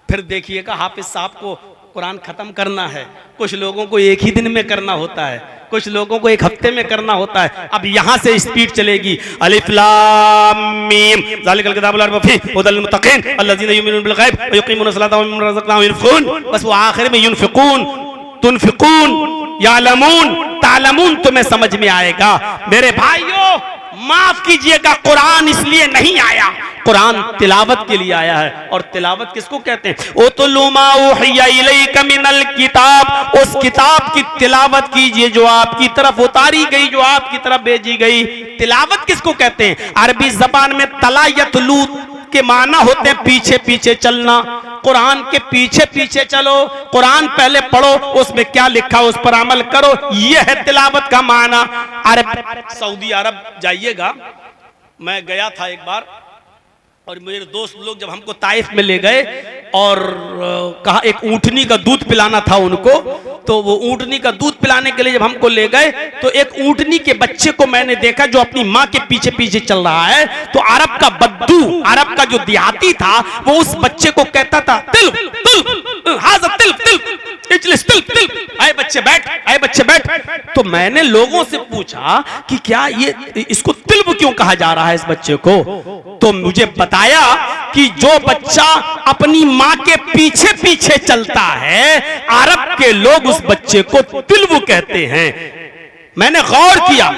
फिर देखिएगा हाफिज साहब को कुरान खत्म करना है। कुछ लोगों को एक ही दिन में करना होता है, कुछ लोगों को एक हफ्ते में करना होता है। अब यहाँ से स्पीड चलेगी। अलिफ लाम मीम ज़ालिकल किताबु ला रैब फीह हुदल लिल मुत्तक़ीन अल्लज़ीना युमिनूना बिल गैब व युक़ीमूना सलाता व मिम्मा रज़क़नाहुम युनफ़िक़ून। बस वो आखिर में युनफ़िक़ून, तुनफ़िक़ून, यालमून, तालमून तुम्हें समझ में आएगा। मेरे भाइयों माफ कीजिएगा, कुरान इसलिए नहीं आया, कुरान तिलावत के लिए आया है। और तिलावत किसको कहते हैं? उतलु मा उहिया इलैका मिनल किताब, उस किताब की तिलावत कीजिए जो आपकी तरफ उतारी गई, जो आपकी तरफ भेजी गई। तिलावत किसको कहते हैं? अरबी जबान में तला यतलू के माना होते हैं पीछे पीछे चलना। कुरान के पीछे पीछे चलो, कुरान पहले पढ़ो, उसमें क्या लिखा उस पर अमल करो, यह है तिलावत का माना। सऊदी अरब जाइएगा, मैं गया था एक बार और मेरे दोस्त लोग जब हमको ताइफ में ले गए और कहा एक ऊँटनी का दूध पिलाना था उनको, तो वो ऊँटनी का दूध पिलाने के लिए जब हमको ले गए तो एक ऊँटनी के बच्चे को मैंने देखा जो अपनी माँ के पीछे पीछे चल रहा है। तो अरब का बद्दू, अरब का जो देहाती था, वो उस बच्चे को कहता था तिल तिल हाज़ा तिल तिल इजलिस तिल तिल, आए बच्चे बैठ, आए बच्चे बैठ। तो मैंने लोगों से पूछा कि क्या ये इसको तिल्ब क्यों कहा जा रहा है इस बच्चे को, तो मुझे बताया कि जो बच्चा अपनी माँ के पीछे पीछे चलता है, अरब के लोग उस बच्चे को तिल्ब कहते हैं। मैंने गौर किया,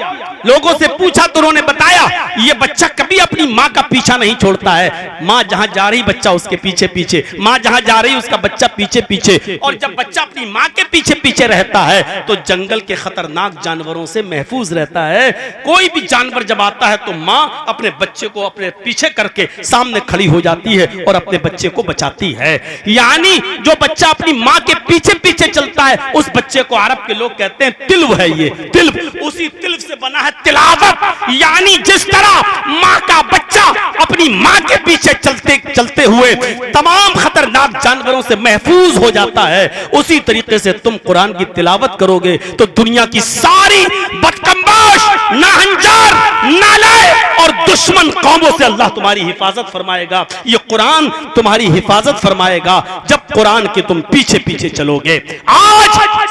लोगों से पूछा तो उन्होंने बताया ये बच्चा कभी अपनी माँ का पीछा नहीं छोड़ता है। माँ जहां जा रही बच्चा उसके पीछे पीछे, माँ जहां जा रही उसका बच्चा पीछे पीछे। और जब बच्चा अपनी माँ के पीछे पीछे रहता है तो जंगल के खतरनाक जानवरों से महफूज रहता है। कोई भी जानवर जब आता है तो माँ अपने बच्चे को अपने पीछे करके सामने खड़ी हो जाती है और अपने बच्चे को बचाती है। यानी जो बच्चा अपनी माँ के पीछे पीछे चलता है उस बच्चे को अरब के लोग कहते हैं तिल्व है। ये तिल्व, उसी तिल्व से बना है तिलावत। यानी जिस तरह माँ का बच्चा अपनी माँ के पीछे चलते चलते हुए तमाम खतरनाक जानवरों से महफूज हो जाता है, उसी तरीके से तुम कुरान की तिलावत करोगे तो दुनिया की सारी बदकम्बाश, नाहंजार, नालायक और दुश्मन कौमों से अल्लाह तुम्हारी हिफाजत फरमाएगा। ये कुरान तुम्हारी हिफाजत फरमाएगा जब कुरान के तुम पीछे पीछे चलोगे। आज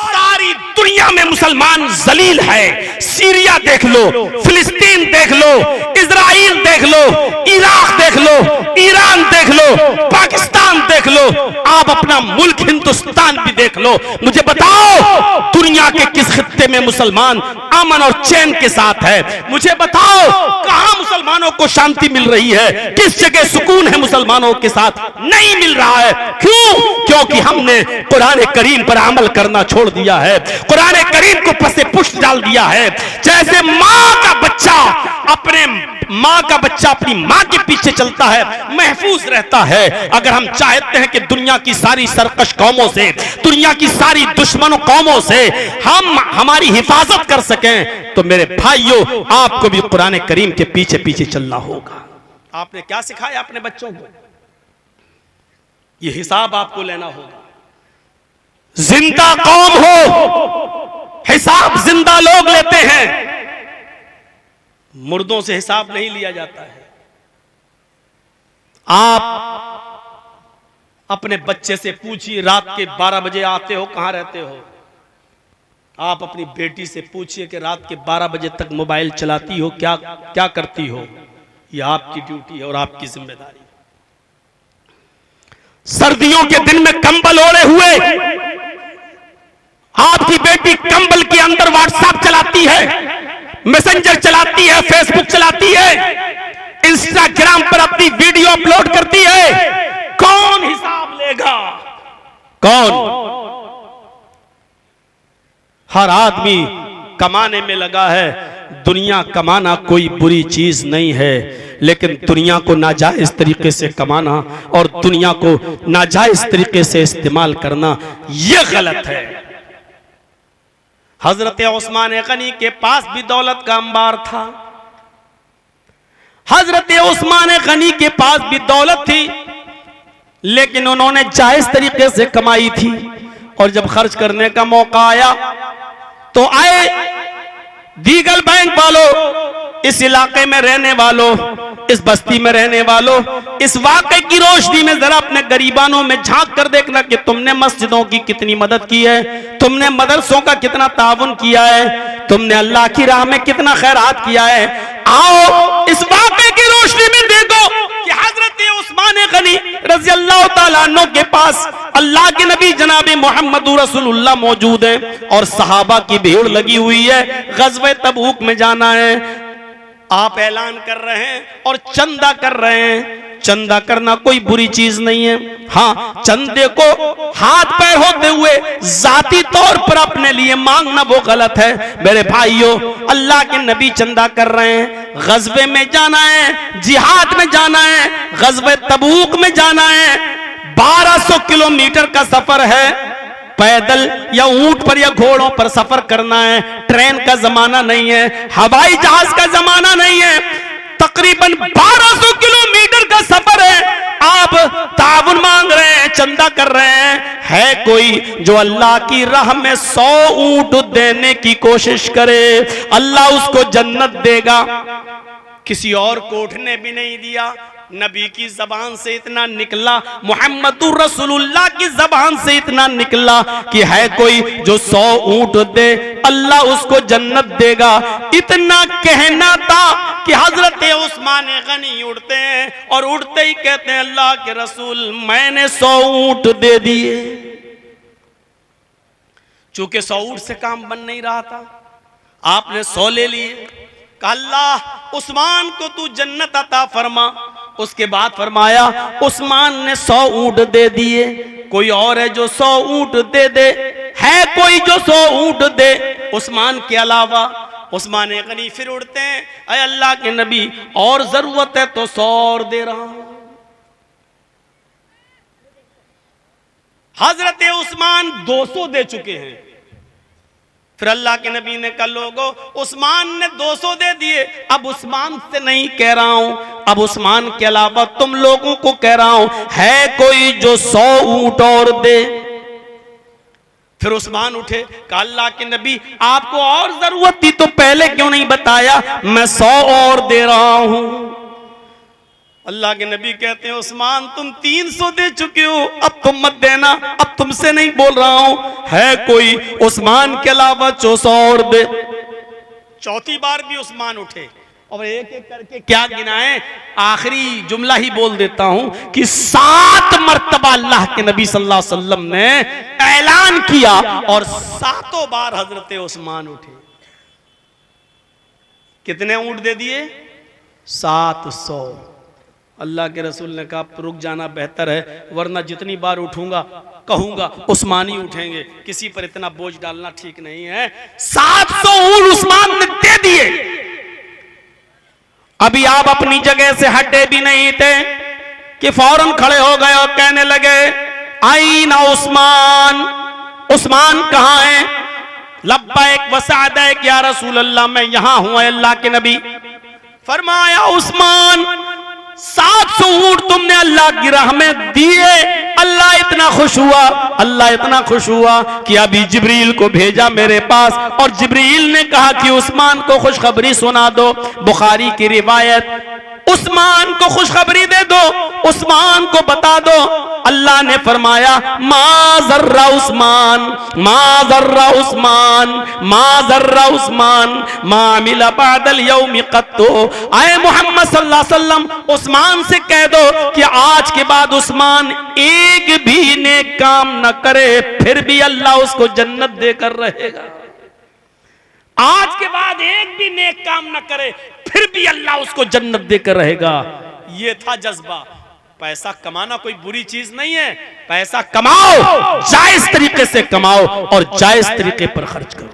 सारी दुनिया में मुसलमान जलील है। सीरिया देख लो, फिलिस्तीन देख लो, इजराइल देख लो, इराक देख लो, ईरान देख लो, पाकिस्तान देख लो, आप अपना मुल्क हिंदुस्तान भी देख लो। मुझे बताओ दुनिया के किस खित्ते में मुसलमान अमन और चैन के साथ है? मुझे बताओ कहां मुसलमानों को शांति मिल रही है? किस जगह सुकून है मुसलमानों के साथ? नहीं मिल रहा है। क्यों? क्योंकि हमने कुरान करीम पर अमल करना छोड़ दिया है, कुरान करीम को पसे पुष्ट डाल दिया है। जैसे माँ का बच्चा अपनी माँ के पीछे चलता है, महफूज रहता है। अगर हम चाहते हैं कि दुनिया की सारी सरकश कौमों से, दुनिया की सारी दुश्मनों कौमों से हम हमारी हिफाजत कर सकें तो मेरे भाइयों आपको भी कुरान करीम के पीछे पीछे चलना होगा। आपने क्या सिखाया अपने बच्चों को? ये हिसाब आपको लेना होगा। जिंदा कौम हो, हिसाब जिंदा लोग लेते हैं, मुर्दों से हिसाब नहीं लिया जाता है। आप अपने बच्चे से पूछिए रात के 12 बजे आते हो, कहां रहते हो? आप अपनी बेटी से पूछिए कि रात के 12 बजे तक मोबाइल चलाती हो, क्या क्या करती हो? यह आपकी ड्यूटी है और आपकी जिम्मेदारी। सर्दियों के दिन में कंबल ओढ़े हुए आपकी बेटी कंबल के अंदर व्हाट्सएप चलाती है, मैसेंजर चलाती है, फेसबुक चलाती है, इंस्टाग्राम पर अपनी वीडियो अपलोड करती है। कौन हिसाब लेगा? कौन? हर आदमी कमाने में लगा है। दुनिया कमाना कोई बुरी चीज नहीं है, लेकिन दुनिया को नाजायज तरीके से कमाना और दुनिया को नाजायज तरीके से इस्तेमाल करना यह गलत है। हजरत उस्मान गनी के पास भी दौलत का अंबार था। हजरत उस्मान गनी के पास भी दौलत थी, लेकिन उन्होंने जायज तरीके से कमाई थी। और जब खर्च करने का मौका आया तो आए दीगल बैंक वालों, इस इलाके में रहने वालों, इस बस्ती में रहने वालों, इस वाकई की रोशनी में जरा अपने गरीबानों में झांक कर देखना कि तुमने मस्जिदों की कितनी मदद की है, तुमने मदरसों का कितना ताउन किया है, तुमने अल्लाह की राह में कितना खैरात किया है। आओ इस वाकई की रोशनी में देखो कि हजरत उस्मान गनी रज़ी अल्लाह ताला अन्हु के पास अल्लाह के नबी जनाब मोहम्मद रसूलुल्लाह मौजूद हैं और सहाबा की भीड़ लगी हुई है। गज़वे तबूक में जाना है, आप ऐलान कर रहे हैं और चंदा कर रहे हैं। चंदा करना कोई बुरी चीज नहीं है। हाँ, चंदे को हाथ पैर होते हुए जाती तौर पर अपने लिए मांगना वो गलत है। मेरे भाइयों, अल्लाह के नबी चंदा कर रहे हैं, गज़वे में जाना है, जिहाद में जाना है, गज़वे तबूक में जाना है। 1200 किलोमीटर का सफर है, पैदल या ऊंट पर या घोड़ों पर सफर करना है। ट्रेन का जमाना नहीं है, हवाई जहाज का जमाना नहीं है। तकरीबन 1200 किलोमीटर का सफर है। आप ताउन मांग रहे हैं, चंदा कर रहे हैं। है कोई जो अल्लाह की राह में 100 ऊंट देने की कोशिश करे, अल्लाह उसको जन्नत देगा। किसी और कोठ ने भी नहीं दिया, नबी की जबान से इतना निकला, मुहम्मदुर रसूलुल्लाह की जबान से इतना निकला कि है कोई जो 100 ऊंट दे, अल्लाह उसको जन्नत देगा। इतना कहना था कि हजरत उस्मान गनी उठते हैं और उठते ही कहते हैं, अल्लाह के रसूल मैंने 100 ऊंट दे दिए। चूंकि 100 ऊंट से काम बन नहीं रहा था, आपने 100 ले लिए। कहा अल्लाह उस्मान को तू जन्नत अता फरमा। उसके बाद फरमाया उस्मान ने 100 ऊंट दे दिए। कोई और है जो 100 ऊंट दे दे? है कोई जो 100 ऊंट दे उस्मान के अलावा? उस्मान गनी फिर उड़ते हैं, अय अल्लाह के नबी और जरूरत है तो 100 और दे रहा हूं। हजरत उस्मान 200 दे चुके हैं। फिर अल्लाह के नबी ने कहा लोगों उस्मान ने 200 दे दिए, अब उस्मान से नहीं कह रहा हूं, अब उस्मान के अलावा तुम लोगों को कह रहा हूं, है कोई जो 100 ऊंट और दे? फिर उस्मान उठे, कहा अल्लाह के नबी आपको और जरूरत थी तो पहले क्यों नहीं बताया? मैं 100 और दे रहा हूं। अल्लाह के नबी कहते हैं उस्मान तुम 300 दे चुके हो, अब तुम मत देना, अब तुमसे नहीं बोल रहा हूं, है कोई उस्मान के अलावा 100 और दे? चौथी बार भी उस्मान उठे और एक एक करके क्या गिनाए, आखिरी जुमला ही बोल देता हूं कि 7 मर्तबा अल्लाह के नबी सल्लल्लाहु अलैहि वसल्लम ने ऐलान किया और 7 बार हजरत उस्मान उठे। कितने ऊंट दे दिए? 700। अल्लाह के रसूल ने कहा रुक जाना बेहतर है, वरना जितनी बार उठूंगा कहूंगा उस्मान ही उठेंगे, किसी पर इतना बोझ डालना ठीक नहीं है। 700 ऊंट उस्मान ने दे दिए। अभी आप अपनी जगह से हटे भी नहीं थे कि फौरन खड़े हो गए और कहने लगे आई ना उस्मान, उस्मान कहां है? लब्बैक व सअदैक या रसूल अल्लाह, मैं यहां हूं अल्लाह के नबी। फरमाया उस्मान 700 ऊंट तुमने अल्लाह की राह में दिए। अल्लाह इतना खुश हुआ, अल्लाह इतना खुश हुआ कि अभी जिब्रील को भेजा मेरे पास और जिब्रील ने कहा कि उस्मान को खुशखबरी सुना दो। बुखारी की रिवायत, उस्मान को खुशखबरी दे दो, उस्मान को बता दो। अल्लाह ने फरमाया मा जर्रा उस्मान, मा जर्रा उस्मान, मा जर्रा उस्मान, मा अमिला बादल यौम कत्तो। आए मोहम्मद सल्लल्लाहु अलैहि वसल्लम उस्मान से कह दो कि आज के बाद उस्मान एक भी नेक काम न करे फिर भी अल्लाह उसको जन्नत देकर रहेगा। आज के बाद एक भी नेक काम न करे फिर भी अल्लाह उसको जन्नत देकर रहेगा। ये था जज्बा। पैसा कमाना कोई बुरी चीज नहीं है, पैसा कमाओ, जायज तरीके से कमाओ और जायज तरीके पर खर्च करो।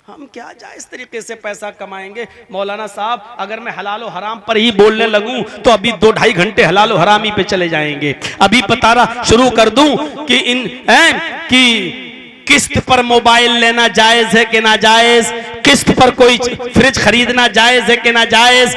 हम क्या जायज तरीके से पैसा कमाएंगे? मौलाना साहब अगर मैं हलाल और हराम पर ही बोलने लगूं तो अभी 2-2.5 घंटे हलाल और हरामी पे चले जाएंगे। अभी बताना शुरू कर दूं कि किस्त पर मोबाइल लेना जायज है कि ना जायज, किस्त पर कोई फ्रिज खरीदना जायज है कि ना जायज,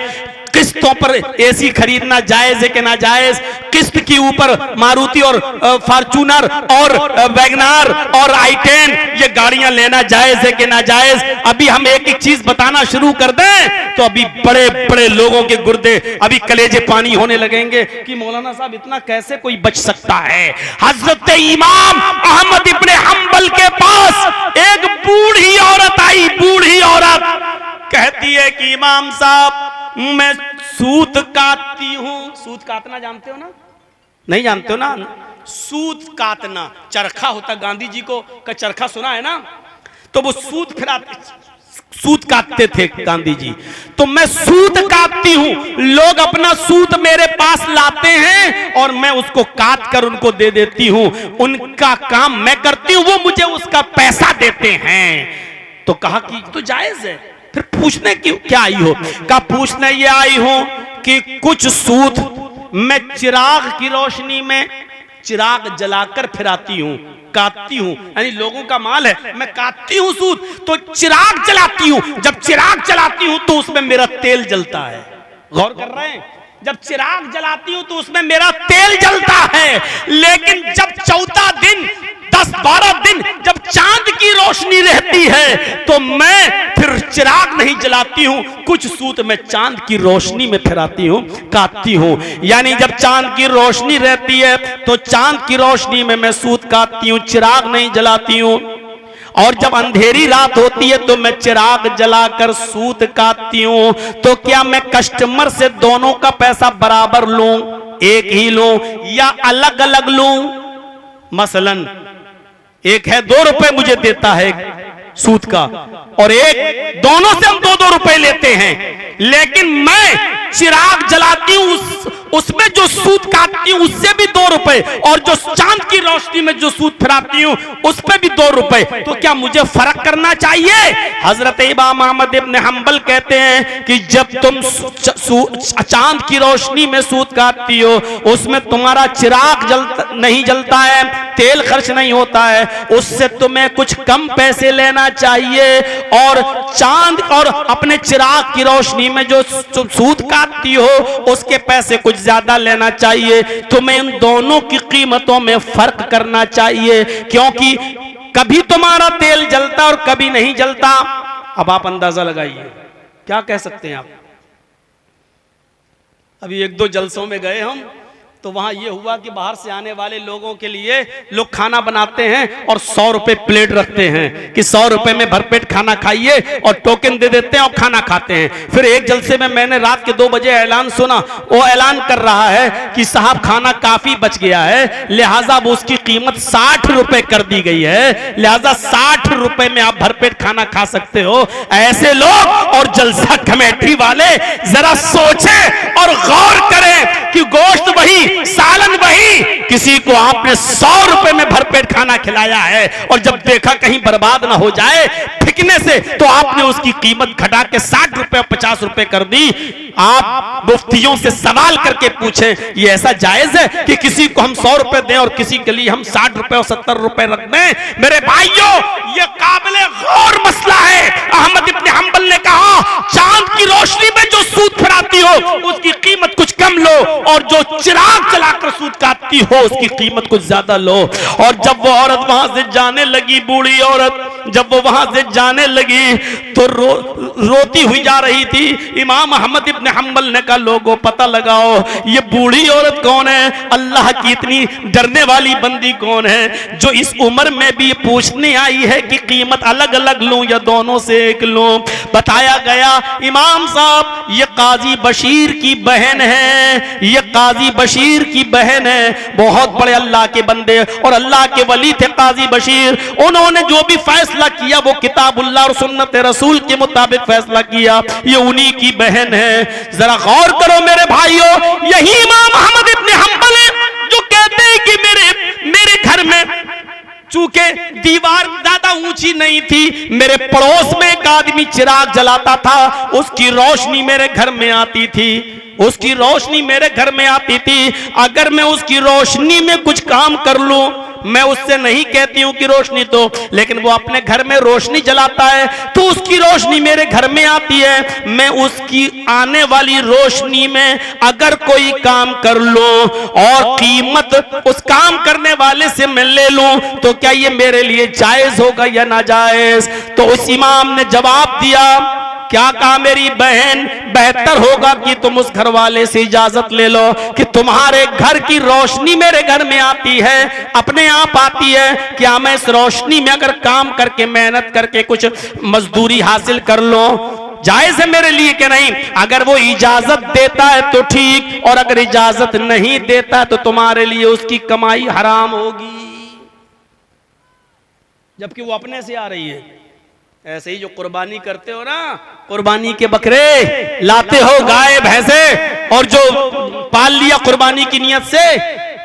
किस्तों पर एसी खरीदना जायज है कि ना जायज, किस्त के ऊपर मारुति और फॉर्च्यूनर और वैगनार और i10 ये गाड़ियां लेना जायज है कि ना जायज। अभी हम एक एक चीज बताना शुरू कर दें तो अभी बड़े बड़े लोगों के गुर्दे अभी कलेजे पानी होने लगेंगे कि मौलाना साहब इतना कैसे कोई बच सकता है। हजरत इमाम अहमद इब्ने हंबल के पास एक बूढ़ी औरत आई, बूढ़ी औरत कहती है कि इमाम साहब मैं सूत काटती हूं। सूत काटना जानते हो ना? नहीं जानते हो ना? सूत काटना चरखा होता, गांधी जी को का चरखा सुना है ना? तो वो सूत काटते थे गांधी जी। तो मैं सूत काटती हूं, लोग अपना सूत मेरे पास लाते हैं और मैं उसको काट कर उनको दे देती हूं, उनका काम मैं करती हूं, वो मुझे उसका पैसा देते हैं। तो कहा कि तो जायज है। फिर पूछने क्यों क्या आई हो? कहा पूछने ये आई हूं कि कुछ सूत मैं चिराग की रोशनी में चिराग जलाकर फिराती हूं, काटती हूं, यानी लोगों का माल है, मैं काटती हूं सूत तो चिराग जलाती हूं। जब चिराग जलाती हूं तो उसमें मेरा तेल जलता है। गौर कर रहे हैं? जब चिराग जलाती हूं तो उसमें मेरा तेल जलता है, लेकिन जब चौथा दिन 10-12 दिन जब चांद की रोशनी रहती है तो मैं फिर चिराग नहीं जलाती हूं, कुछ सूत मैं चांद की रोशनी में फिराती हूं, काटती हूं। यानी जब चांद की रोशनी रहती है तो चांद की रोशनी में मैं सूत काटती हूं, चिराग नहीं जलाती हूं। और जब अंधेरी रात होती है तो मैं चिराग जलाकर सूत काटती हूं। तो क्या मैं कस्टमर से दोनों का पैसा बराबर लूं, एक ही लूं या अलग अलग लूं? मसलन एक है 2 रुपए मुझे देता है सूद का, और एक दोनों से हम 2-2 रुपए लेते हैं, लेकिन मैं चिराग जलाती हूं उसमें जो सूद काटती हूं उससे भी 2 रुपए, और जो चांद की रोशनी में जो सूद फिराती हूं उस पे भी 2 रुपए, तो क्या मुझे फर्क करना चाहिए? हजरत इमाम अहमद इब्न हंबल कहते हैं कि जब तुम चांद की रोशनी में सूद काटती हो उसमें तुम्हारा चिराग नहीं जलता है, तेल खर्च नहीं होता है, उससे तुम्हें कुछ कम पैसे लेना चाहिए, और चांद और अपने चिराग की रोशनी में जो सूद काटती हो उसके पैसे कुछ ज्यादा लेना चाहिए। तुम्हें इन दोनों की कीमतों में फर्क करना चाहिए, क्योंकि कभी तुम्हारा तेल जलता और कभी नहीं जलता। अब आप अंदाजा लगाइए, क्या कह सकते हैं आप? अभी 1-2 जलसों में गए हम, तो वहां यह हुआ कि बाहर से आने वाले लोगों के लिए लोग खाना बनाते हैं और 100 रुपए प्लेट रखते हैं कि 100 रुपए में भरपेट खाना खाइए, और टोकन दे देते हैं और खाना खाते हैं। फिर एक जलसे में मैंने रात के 2 बजे ऐलान सुना, वो ऐलान कर रहा है कि साहब खाना काफी बच गया है, लिहाजा वो उसकी कीमत 60 रुपए कर दी गई है, लिहाजा 60 रुपए में आप भरपेट खाना खा सकते हो। ऐसे लोग और जलसा कमेटी वाले जरा सोचें और गौर करें कि गोश्त वही, सालन वही, किसी को आपने 100 रुपए में भरपेट खाना खिलाया है, और जब देखा कहीं बर्बाद ना हो जाए फिकने से, तो आपने उसकी कीमत घटा के 60 रुपए और 50 रुपए कर दी। आप मुफ्तियों से सवाल करके पूछें, ये ऐसा जायज है कि किसी को हम 100 रुपए दें और किसी के लिए हम 60 रुपए और 70 रुपए रख दें? मेरे भाइयों, ये काबिले गौर मसला है। अहमद इब्न हंबल ने कहा, चांद की रोशनी में जो सूद फिराती हो उसकी कीमत कुछ कम लो, और जो चिराग जलाकर सूद काटती हो उसकी कीमत कुछ ज्यादा लो। और जब वो औरत वहां से जाने लगी, बूढ़ी औरत जब वो वहां से जाने लगी तो रोती हुई जा रही थी। इमाम अहमद इब्न हंबल ने कहा, लोगों पता लगाओ ये बूढ़ी औरत कौन है, अल्लाह की इतनी डरने वाली बंदी कौन है जो इस उम्र में भी पूछने आई है कि कीमत अलग अलग लूं या दोनों से एक लूं। बताया गया, इमाम साहब ये काजी बशीर की बहन है, ये काजी बशीर की बहन है, बहुत बड़े अल्लाह के बंदे और अल्लाह के वली थे काजी बशीर। उन्होंने जो भी फैसला किया वो किताबुल्लाह और सुन्नत रसूल के मुताबिक फैसला किया, ये उन्हीं की बहन है। जरा गौर करो मेरे भाइयों, यही इमाम अहमद इब्न हंबल है जो कहते हैं कि मेरे घर में चूंकि दीवार ज्यादा ऊंची नहीं थी, मेरे पड़ोस में एक आदमी चिराग जलाता था, उसकी रोशनी मेरे घर में आती थी, उसकी रोशनी मेरे घर में आती थी। अगर मैं उसकी रोशनी में कुछ काम कर लूं, मैं उससे नहीं कहती हूं कि रोशनी तो, लेकिन वो अपने घर में रोशनी जलाता है तो उसकी रोशनी मेरे घर में आती है, मैं उसकी आने वाली रोशनी में अगर कोई काम कर लूं और कीमत उस काम करने वाले से मैं ले लूं, तो क्या ये मेरे लिए जायज होगा या नाजायज? तो उस इमाम ने जवाब दिया, क्या कहा मेरी बहन, बेहतर होगा कि तुम उस घर वाले से इजाजत ले लो कि तुम्हारे घर की रोशनी मेरे घर में आती है, अपने आप आती है, क्या मैं इस रोशनी में अगर काम करके मेहनत करके कुछ मजदूरी हासिल कर लो, जायज है मेरे लिए कि नहीं? अगर वो इजाजत देता है तो ठीक, और अगर इजाजत नहीं देता तो तुम्हारे लिए उसकी कमाई हराम होगी, जबकि वो अपने से आ रही है। ऐसे ही जो कुर्बानी करते हो ना, कुर्बानी के बकरे लाते हो, गाय भैंसे, और जो पाल लिया कुर्बानी की नियत से,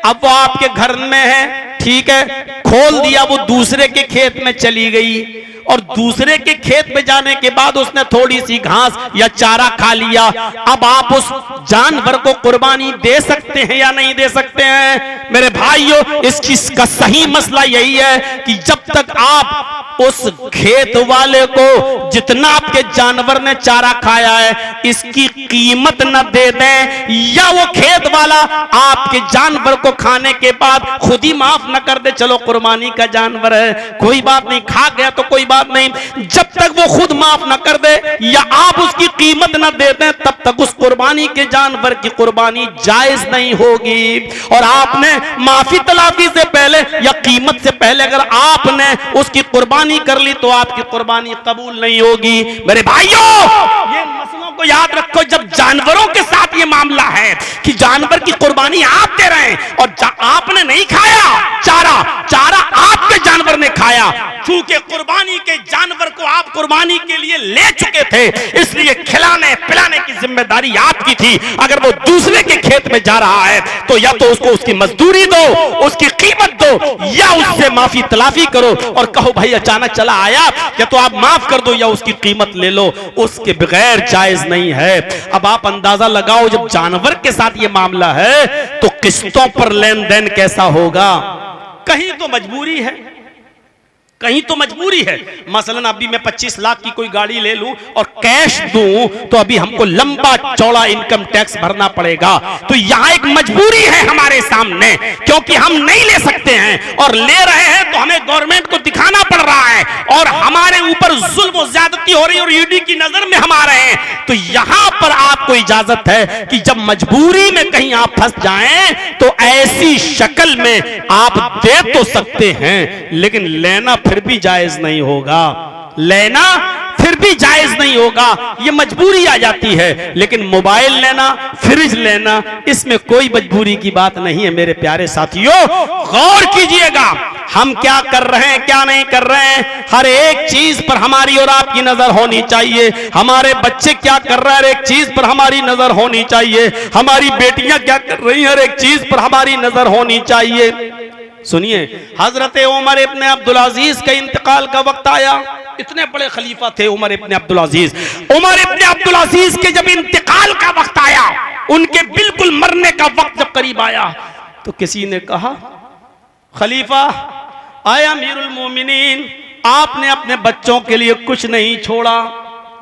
अब वो आपके घर में है, ठीक है, खोल दिया, वो दूसरे के खेत में चली गई, और दूसरे के खेत में जाने के बाद उसने थोड़ी सी घास या चारा खा लिया। अब आप उस जानवर को कुर्बानी दे सकते हैं या नहीं दे सकते हैं? मेरे भाइयों, इसका सही मसला यही है कि जब तक आप उस खेत वाले को जितना आपके जानवर ने चारा खाया है इसकी कीमत न दे दें, या वो खेत वाला आपके जानवर को खाने के बाद खुद ही माफ न कर दे, चलो कुर्बानी का जानवर है कोई बात नहीं, खा गया तो कोई बात नहीं, जब तक वो खुद माफ न कर दे या आप उसकी कीमत न दे दें तब तक उस कुर्बानी के जानवर की कुर्बानी जायज नहीं होगी। और आपने माफी तलाफी से पहले या कीमत से पहले अगर आपने उसकी कुर्बानी कर ली तो आपकी कुर्बानी कबूल नहीं होगी। मेरे भाइयों, ये मसलों को याद रखो, जब जानवरों के साथ ये मामला है कि जानवर की कुर्बानी आप दे रहे हैं और आपने नहीं खाया चारा, चारा आपके जानवर ने खाया आया, चूंकि कुर्बानी के जानवर को आप कुर्बानी के लिए ले चुके थे, इसलिए खिलाने पिलाने की जिम्मेदारी आपकी थी। अगर वो दूसरे के खेत में जा रहा है तो या तो उसको उसकी मजदूरी दो, उसकी कीमत दो, या उससे माफी तलाफी करो और कहो भाई अचानक चला आया, या तो आप माफ कर दो या उसकी कीमत ले लो। उसके बगैर जायज नहीं है। अब आप अंदाजा लगाओ, जब जानवर के साथ ये मामला है तो किस्तों पर लेन देन कैसा होगा। कहीं तो मजबूरी है, कहीं तो मजबूरी है। मसलन अभी मैं 25 लाख की कोई गाड़ी ले लूं और कैश दूं तो अभी हमको लंबा चौड़ा इनकम टैक्स भरना पड़ेगा। तो यहां एक मजबूरी है हमारे सामने, क्योंकि हम नहीं ले सकते हैं और ले रहे हैं तो हमें गवर्नमेंट को दिखाना पड़ रहा है और हमारे ऊपर जुल्म और ज्यादती हो रही है और ईडी की नजर में हम आ रहे हैं। तो यहां पर आपको इजाजत है कि जब मजबूरी में कहीं आप फंस जाएं तो ऐसी शक्ल में आप दे तो सकते हैं, लेकिन लेना फिर भी जायज नहीं होगा। लेना फिर भी जायज नहीं होगा, ये मजबूरी आ जाती है। लेकिन मोबाइल लेना, फ्रिज लेना, इसमें कोई मजबूरी की बात नहीं है। मेरे प्यारे साथियों, गौर कीजिएगा हम क्या कर रहे हैं, क्या नहीं कर रहे हैं। हर एक चीज पर हमारी और आपकी नजर होनी चाहिए। हमारे बच्चे क्या कर रहे हैं, हर एक चीज पर हमारी नजर होनी चाहिए। हमारी बेटियां क्या कर रही हैं, हर एक चीज पर हमारी नजर होनी चाहिए। सुनिए, हजरत उमर इब्ने अब्दुल अजीज का इंतकाल का वक्त आया। इतने बड़े खलीफा थे उमर इब्ने अब्दुल अजीज। उमर इब्ने अब्दुल अजीज के जब इंतकाल का वक्त आया, उनके बिल्कुल मरने का वक्त जब करीब आया, तो किसी ने कहा, खलीफा आए अमीरुल मोमिनीन, आपने अपने बच्चों के लिए कुछ नहीं छोड़ा।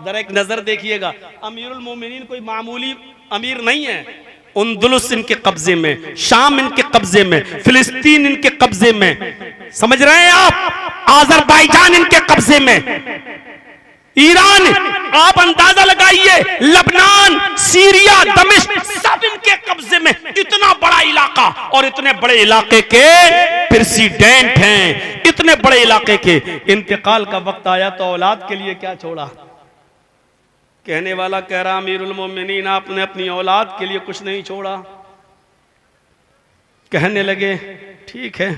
जरा एक नजर देखिएगा, अमीरुल मोमिनीन कोई मामूली अमीर नहीं है। उंदुलुस इनके कब्जे में, शाम इनके कब्जे में, फिलिस्तीन इनके कब्जे में, समझ रहे हैं आप, आजरबाईजान इनके कब्जे में, ईरान, आप अंदाजा लगाइए, लबनान, सीरिया, दमिश्क, सब इनके कब्जे में। इतना बड़ा इलाका और इतने बड़े इलाके के प्रेसिडेंट हैं, इतने बड़े इलाके के। इंतकाल का वक्त आया तो औलाद के लिए क्या छोड़ा। कहने वाला कह रहा, अमीरुल मोमिनीन आपने अपनी औलाद के लिए कुछ नहीं छोड़ा। कहने लगे, ठीक है,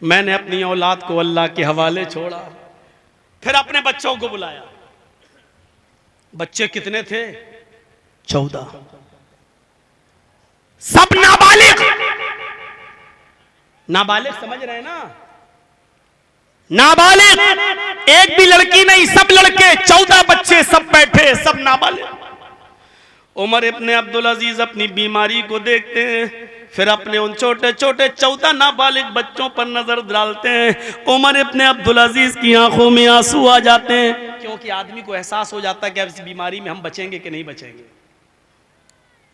मैंने अपनी औलाद को अल्लाह के हवाले छोड़ा। फिर अपने बच्चों को बुलाया। बच्चे कितने थे? 14, सब नाबालिग। नाबालिग समझ रहे हैं ना, नाबालिग, एक भी लड़की नहीं, सब लड़के, 14 बच्चे, सब बैठे, सब नाबालिग। उमर इब्ने अब्दुल अजीज अपनी बीमारी को देखते हैं, फिर अपने उन छोटे छोटे 14 नाबालिग बच्चों पर नजर डालते हैं। उमर इब्ने अब्दुल अजीज की आंखों में आंसू आ जाते हैं, क्योंकि आदमी को एहसास हो जाता है कि अब इस बीमारी में हम बचेंगे कि नहीं बचेंगे,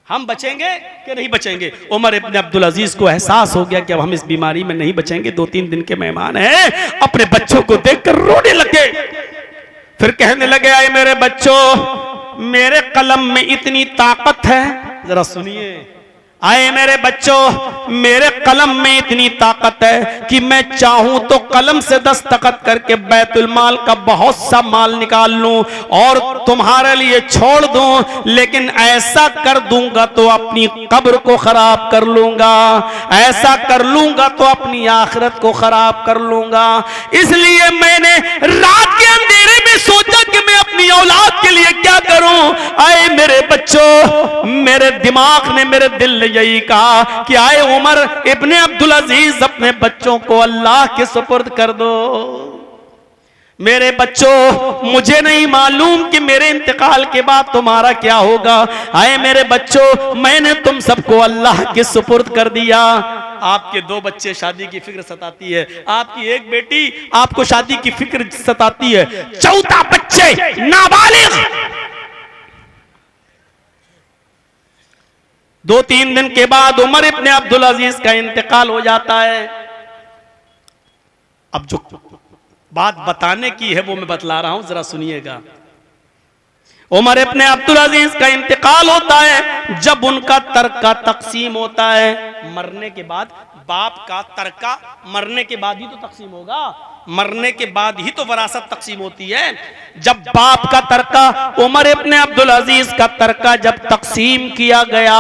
हम बचेंगे कि नहीं बचेंगे। उमर इब्ने अब्दुल अजीज को एहसास हो गया कि अब हम इस बीमारी में नहीं बचेंगे, 2-3 दिन के मेहमान हैं। अपने बच्चों को देखकर रोने लगे। फिर कहने लगे, आए मेरे बच्चों, मेरे कलम में इतनी ताकत है, जरा सुनिए, आए मेरे बच्चों, मेरे कलम में इतनी ताकत है कि मैं चाहूं तो कलम से दस्तखत करके बैतुल माल का बहुत सा माल निकाल लूं और तुम्हारे लिए छोड़ दूं, लेकिन ऐसा कर दूंगा तो अपनी कब्र को खराब कर लूंगा, ऐसा कर लूंगा तो अपनी आखिरत को खराब कर लूंगा। इसलिए मैंने रात के अंधेरे में सोचा कि मैं अपनी औलाद के लिए क्या करूं। आए मेरे बच्चों, मेरे दिमाग ने, मेरे दिल ने यही कहा कि आए उमर इब्ने अब्दुल अजीज, अपने बच्चों को अल्लाह के सुपुर्द कर दो। मेरे बच्चों, मुझे नहीं मालूम कि मेरे इंतकाल के बाद तुम्हारा क्या होगा। आए मेरे बच्चों, मैंने तुम सबको अल्लाह के सुपुर्द कर दिया। आपके 2 बच्चे, शादी की फिक्र सताती है, आपकी 1 बेटी, आपको शादी की फिक्र सताती है, 14 बच्चे नाबालिग। 2-3 दिन के बाद उमर इब्ने अब्दुल अजीज का इंतकाल हो जाता है। अब जो बात बताने की है वो मैं बतला रहा हूं, जरा सुनिएगा। उमर इब्ने अब्दुल अजीज का इंतकाल होता है जब उनका तरका तकसीम होता है। मरने के बाद बाप का तरका मरने के बाद ही तो तकसीम होगा, मरने के बाद ही तो वरासत तकसीम होती है। जब बाप का तरका, उमर इब्ने अब्दुल अजीज का तरका जब तकसीम किया गया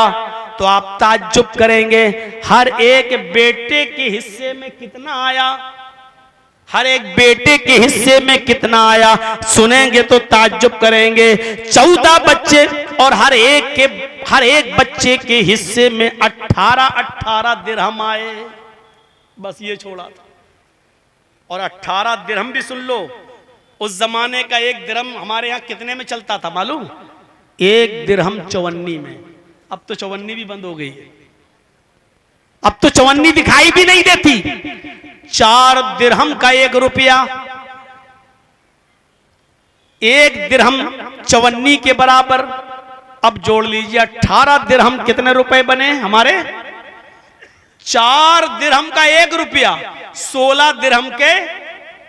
तो आप ताज्जुब करेंगे, हर एक बेटे के हिस्से में कितना आया? हर एक बेटे के हिस्से में कितना आया सुनेंगे तो ताज्जुब करेंगे। 14 बच्चे और हर एक बच्चे के हिस्से में 18 दिरहम आए। बस ये छोड़ा था। और 18 दिरहम भी सुन लो, उस जमाने का एक दिरहम हमारे यहाँ कितने में चलता था मालूम? एक दिरहम 54 में। अब तो 54 भी बंद हो गई है, अब तो 54 दिखाई भी नहीं देती। 4 दिरहम का 1 रुपया, 1 दिरहम 54 के बराबर। अब जोड़ लीजिए 18 दिरहम कितने रुपए बने हमारे? 4 दिरहम का 1 रुपया, 16 दिरहम के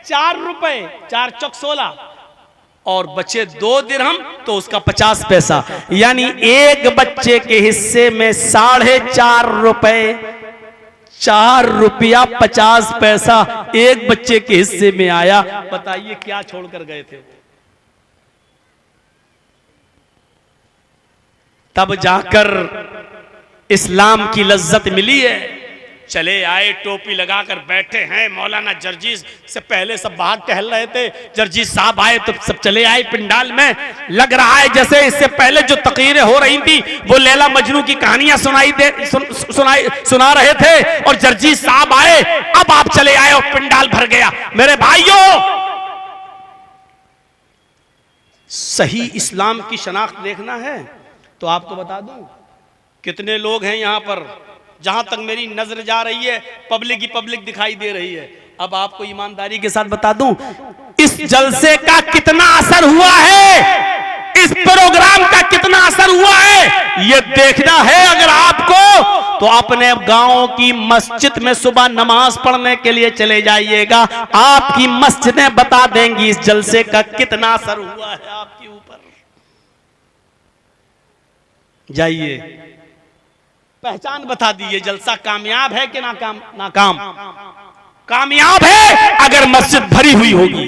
4 रुपए, 4 चौक 16, और बचे 2 दिरहम तो उसका 50 पैसा। यानी एक बच्चे के हिस्से में 4.5 रुपए, 4 रुपया 50 पैसा एक बच्चे के हिस्से में आया। बताइए क्या छोड़कर गए थे? तब जाकर इस्लाम की लज्जत मिली है। चले आए, टोपी लगाकर बैठे हैं। मौलाना जर्जीस से पहले सब बाहर टहल रहे थे, जर्जीस साहब आए तो सब चले आए पिंडाल में। लग रहा है जैसे इससे पहले जो तकरीरें हो रही थी वो लैला मजनू की कहानियां सुना रहे थे, और जर्जीस साहब आए। अब आप चले आए और पिंडाल भर गया। मेरे भाइयों, सही इस्लाम की शनाख्त देखना है तो आपको बता दूं कितने लोग हैं यहां पर। जहां तक मेरी नजर जा रही है पब्लिक ही पब्लिक दिखाई दे रही है। अब आपको ईमानदारी के साथ बता दूं, इस जलसे का कितना असर हुआ है, इस प्रोग्राम का कितना असर हुआ है, यह देखना है अगर आपको, तो अपने गांवों की मस्जिद में सुबह नमाज पढ़ने के लिए चले जाइएगा। आपकी मस्जिदें बता देंगी इस जलसे का कितना असर हुआ है आपके ऊपर। जाइए, पहचान बता दीजिए, जलसा कामयाब है कि नाकाम? कामयाब है अगर मस्जिद भरी हुई होगी,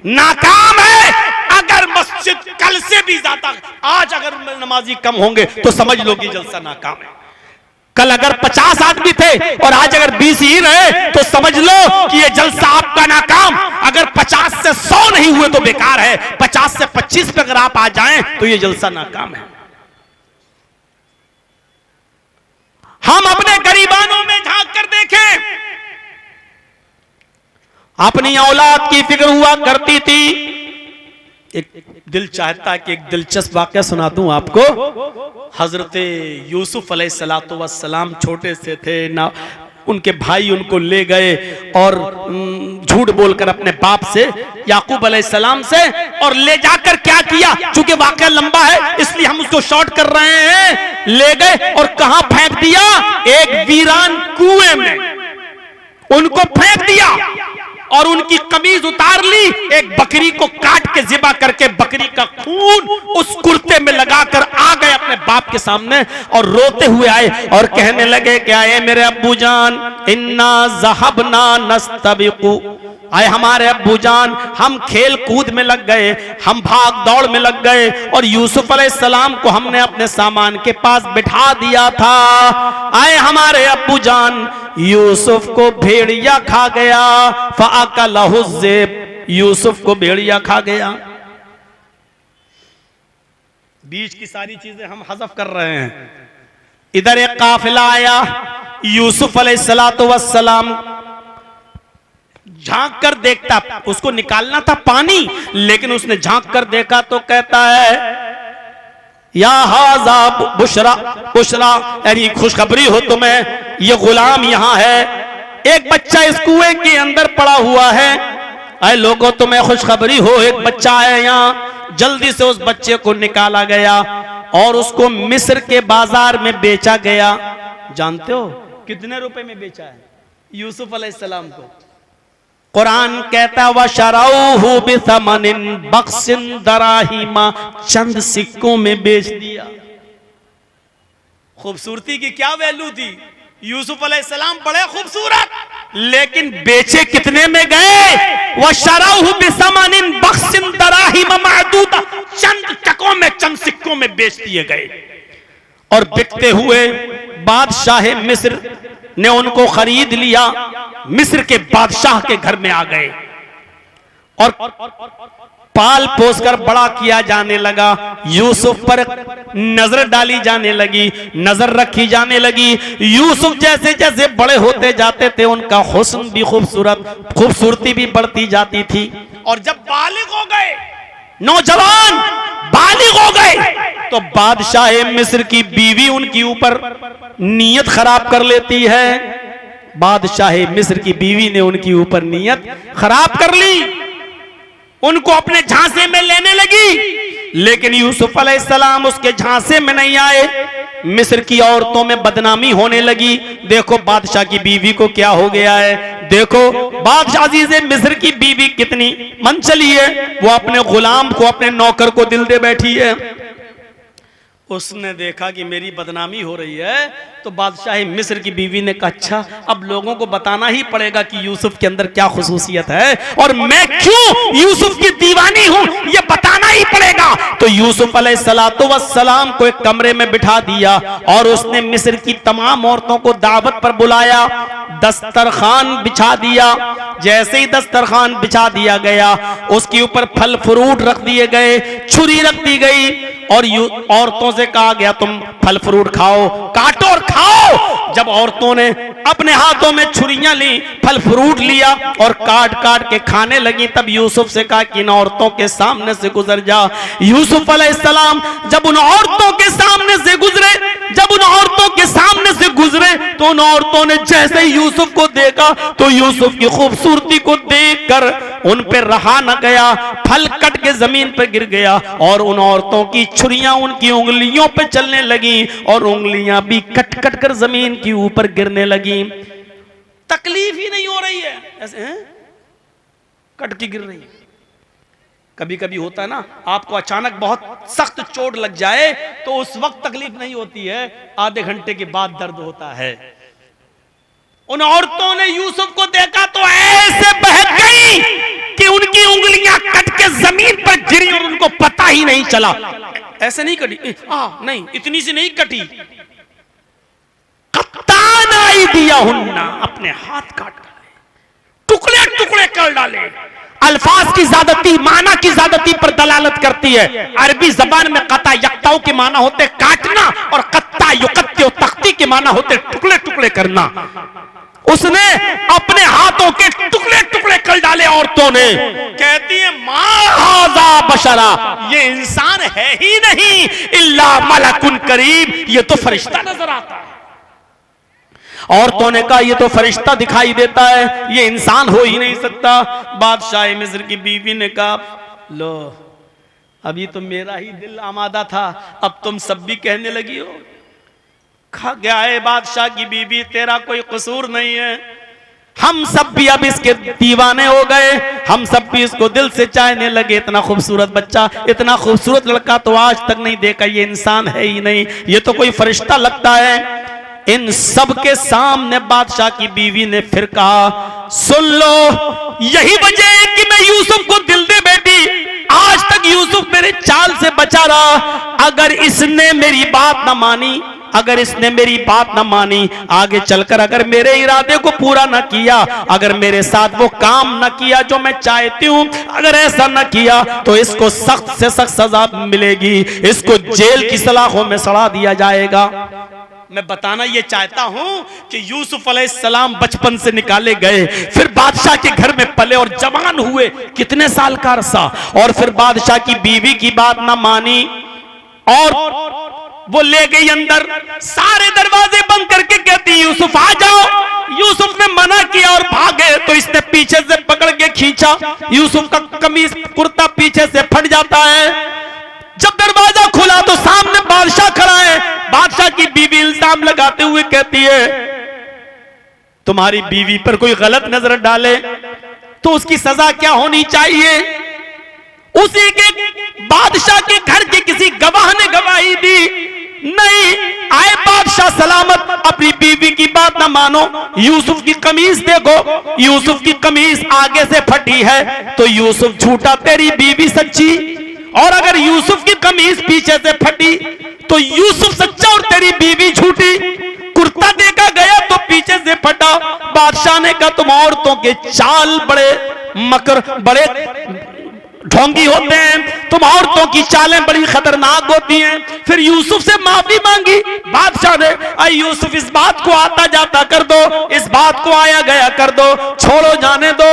नाकाम है अगर मस्जिद कल से भी ज्यादा, आज अगर नमाजी कम होंगे तो समझ लो कि जलसा नाकाम है। कल अगर 50 आदमी थे और आज अगर 20 ही रहे तो समझ लो कि ये जलसा आपका नाकाम। अगर 50 से 100 नहीं हुए तो बेकार है, 50 से 25 पे अगर आप आ जाएं तो ये जलसा नाकाम है। हम अपने गरीबानों में झांक कर देखें, अपनी औलाद की फिक्र हुआ करती थी। एक दिल चाहता कि एक दिलचस्प वाकया सुना दूं आपको। हजरत यूसुफ अलैहिस्सलातु वस्सलाम छोटे से थे ना, उनके भाई उनको ले गए और झूठ बोलकर अपने बाप से, याकूब अलैहिस्सलाम से, और ले जाकर क्या किया, चूंकि वाकया लंबा है इसलिए हम उसको शॉर्ट कर रहे हैं। ले गए और कहां फेंक दिया? एक वीरान कुएं में उनको फेंक दिया और उनकी कमीज उतार ली, एक बकरी को काट के ज़िबा करके बकरी का खून उस कुर्ते में लगाकर आ गए अपने बाप के सामने और रोते हुए आए और कहने लगे क्या है मेरे अब्बू जान, इन्ना ज़हबना नस्तबिकु, आए हमारे अब्बू जान हम खेल कूद में लग गए, हम भाग दौड़ में लग गए और यूसुफ अलैहिस्सलाम को हमने अपने सामान के पास बिठा दिया था। आए हमारे अब्बू जान, यूसुफ को भेड़िया खा गया, फ़अकलहु ज़िब, यूसुफ को भेड़िया खा गया। बीच की सारी चीजें हम हज़फ कर रहे हैं। इधर एक काफिला आया, यूसुफ अलैहिस्सलातु वस्सलाम झांक कर देखता, उसको निकालना था पानी, लेकिन उसने झांक कर देखा तो कहता है या हाज़ा बुशरा, बुशरा यानी खुशखबरी हो तुम्हें, ये गुलाम यहाँ है, एक बच्चा इस कुएं के अंदर पड़ा हुआ है। अरे लोगों तुम्हें खुशखबरी हो, एक बच्चा है यहाँ। जल्दी से उस बच्चे को निकाला गया और उसको मिस्र के बाजार में बेचा गया। जानते हो कितने रुपए में बेचा है यूसुफ अलैहिस्सलाम को? कुरान कहता व शराउहु बिथमनिन बख्सिन दराहिमा, चंद सिक्कों में बेच दिया। खूबसूरती की क्या वैल्यू थी? यूसुफ अलैहिस्सलाम बड़े खूबसूरत, लेकिन बेचे कितने में गए? व शराउहु बिथमनिन बख्सिन दराहिमा मअदूदा, चंद टकों में, चंद सिक्कों में बेच दिए गए। और बिकते हुए बादशाह मिस्र ने उनको खरीद लिया, मिस्र के बादशाह के घर में आ गए। और पाल पोस कर बड़ा किया जाने लगा। यूसुफ पर नजर डाली जाने लगी, नजर रखी जाने लगी। यूसुफ जैसे जैसे बड़े होते जाते थे उनका हुस्न भी खूबसूरती भी बढ़ती जाती थी। और जब बालिग हो गए, नौजवान बालिग हो गए, तो बादशाह मिस्र की बीवी उनके ऊपर नीयत खराब कर लेती है। बादशाह मिस्र की बीवी ने उनके ऊपर नीयत खराब कर ली, उनको अपने झांसे में लेने लगी। लेकिन यूसुफ अलैहिस्सलाम उसके झांसे में नहीं आए। मिस्र की औरतों में बदनामी होने लगी। देखो बादशाह की बीवी को क्या हो गया है, देखो बादशाह अजीज़ मिस्र की बीवी कितनी मनचली है, वो अपने गुलाम को, अपने नौकर को दिल दे बैठी है। उसने देखा कि मेरी बदनामी हो रही है, तो बादशाह मिस्र की बीवी ने कहा अच्छा अब लोगों को बताना ही पड़ेगा कि यूसुफ के अंदर क्या खुसूसियत है और मैं क्यों यूसुफ की दीवानी हूं, ये बताना ही पड़ेगा। तो यूसुफ अलैहिस्सलातु वस्सलाम को एक कमरे में बिठा दिया और उसने मिस्र की तमाम औरतों को दावत पर बुलाया, दस्तरखान बिछा दिया। जैसे ही दस्तरखान बिछा दिया गया, उसके ऊपर फल फ्रूट रख दिए गए, छुरी रख दी गई और औरतों से कहा गया तुम फल फ्रूट खाओ, काटो और खाओ। जब औरतों ने अपने हाथों में छुरियां ली, फल फ्रूट लिया और काट काट के खाने लगी, तब यूसुफ से कहा कि इन औरतों के सामने से गुजर जा। यूसुफ अलैहिस्सलाम जब उन औरतों के सामने से गुजरे, जब उन औरतों के सामने से गुजरे, तो उन औरतों ने जैसे ही यूसुफ को देखा तो यूसुफ की खूबसूरती को देखकर उन पे रहा न गया, फल कट के जमीन पर गिर गया और उन औरतों की छुरियां उनकी उंगलियों पे चलने लगी और उंगलियां भी कट कट कर जमीन के ऊपर गिरने लगी। तकलीफ ही नहीं हो रही है, ऐसे हैं? कट के गिर रही है। कभी कभी होता है ना, आपको अचानक बहुत सख्त चोट लग जाए तो उस वक्त तकलीफ नहीं होती है, आधे घंटे के बाद दर्द होता है। उन औरतों ने यूसुफ को देखा तो ऐसे बहक गई कि उनकी उंगलियां कट के जमीन पर गिरी और उनको पता ही नहीं चला। ऐसे नहीं कटी, नहीं इतनी सी नहीं कटी, कत्तान आई दिया हुन्ना, अपने हाथ काट डाले, टुकड़े टुकड़े कर डाले। अल्फाज की ज्यादती माना की ज्यादती पर दलालत करती है। अरबी जबान में कता यक्ताओं के माना होते काटना और कत्ता युकत्ते तख्ती के माना होते टुकड़े टुकड़े करना। उसने अपने हाथों के टुकड़े टुकड़े कर डाले औरतों ने। कहती है माहाजा बशरा, ये इंसान है ही नहीं, इल्ला मलकुन करीम, ये तो फरिश्ता नजर आता है। औरतों ने कहा ये तो फरिश्ता दिखाई देता है, ये इंसान हो ही नहीं सकता। बादशाह मिस्र की बीवी ने कहा लो अभी तो मेरा ही दिल आमादा था, अब तुम सब भी कहने लगी हो। खा गया है बादशाह की बीवी, तेरा कोई कसूर नहीं है, हम सब भी अब इसके दीवाने हो गए, हम सब भी इसको दिल से चाहने लगे। इतना खूबसूरत बच्चा, इतना खूबसूरत लड़का तो आज तक नहीं देखा, ये इंसान है ही नहीं, ये तो कोई फरिश्ता लगता है। इन सब के सामने बादशाह की बीवी ने फिर कहा सुन लो, यही वजह है कि मैं यूसुफ को दिल दे बैठी, आज तक यूसुफ मेरे चाल से बचा रहा। अगर इसने मेरी बात ना मानी, अगर इसने मेरी बात ना मानी, आगे चलकर अगर मेरे इरादे को पूरा ना किया, अगर मेरे साथ वो काम ना किया जो मैं चाहती हूं, अगर ऐसा ना किया तो इसको सख्त से सख्त सजा मिलेगी, इसको जेल की सलाखों में सड़ा दिया जाएगा। मैं बताना ये चाहता हूं कि यूसुफ अलैहिस्सलाम बचपन से निकाले गए, फिर बादशाह के घर में पले और जवान हुए, कितने साल का अरसा, और फिर बादशाह की बीवी की बात ना मानी और वो ले गई अंदर, सारे दरवाजे बंद करके कहती यूसुफ आ जाओ। यूसुफ ने मना किया और भागे, तो इसने पीछे से पकड़ के खींचा, यूसुफ का कमीज कुर्ता पीछे से फट जाता है। जब दरवाजा खुला तो सामने बादशाह खड़ा है। बादशाह की बीवी इल्जाम लगाते हुए कहती है तुम्हारी बीवी पर कोई गलत नजर डाले तो उसकी सजा क्या होनी चाहिए। उसी के बादशाह के घर के किसी गवाह ने गवाही दी, नहीं आए बादशाह सलामत, अपनी बीवी की बात ना मानो। यूसुफ की कमीज देखो, यूसुफ की कमीज आगे से फटी है तो यूसुफ झूठा, तेरी बीवी सच्ची। और अगर यूसुफ की कमीज पीछे से फटी तो यूसुफ सच्चा और तेरी बीवी झूठी। कुर्ता देखा गया तो पीछे से फटा। बादशाह ने कहा तुम और औरतों के चाल बड़े मकर, बड़े ढोंगी होते हैं, तुम औरतों की चालें बड़ी खतरनाक होती हैं। फिर यूसुफ से माफी मांगी बादशाह ने, आई यूसुफ इस बात को आता जाता कर दो, इस बात को आया गया कर दो, छोड़ो जाने दो।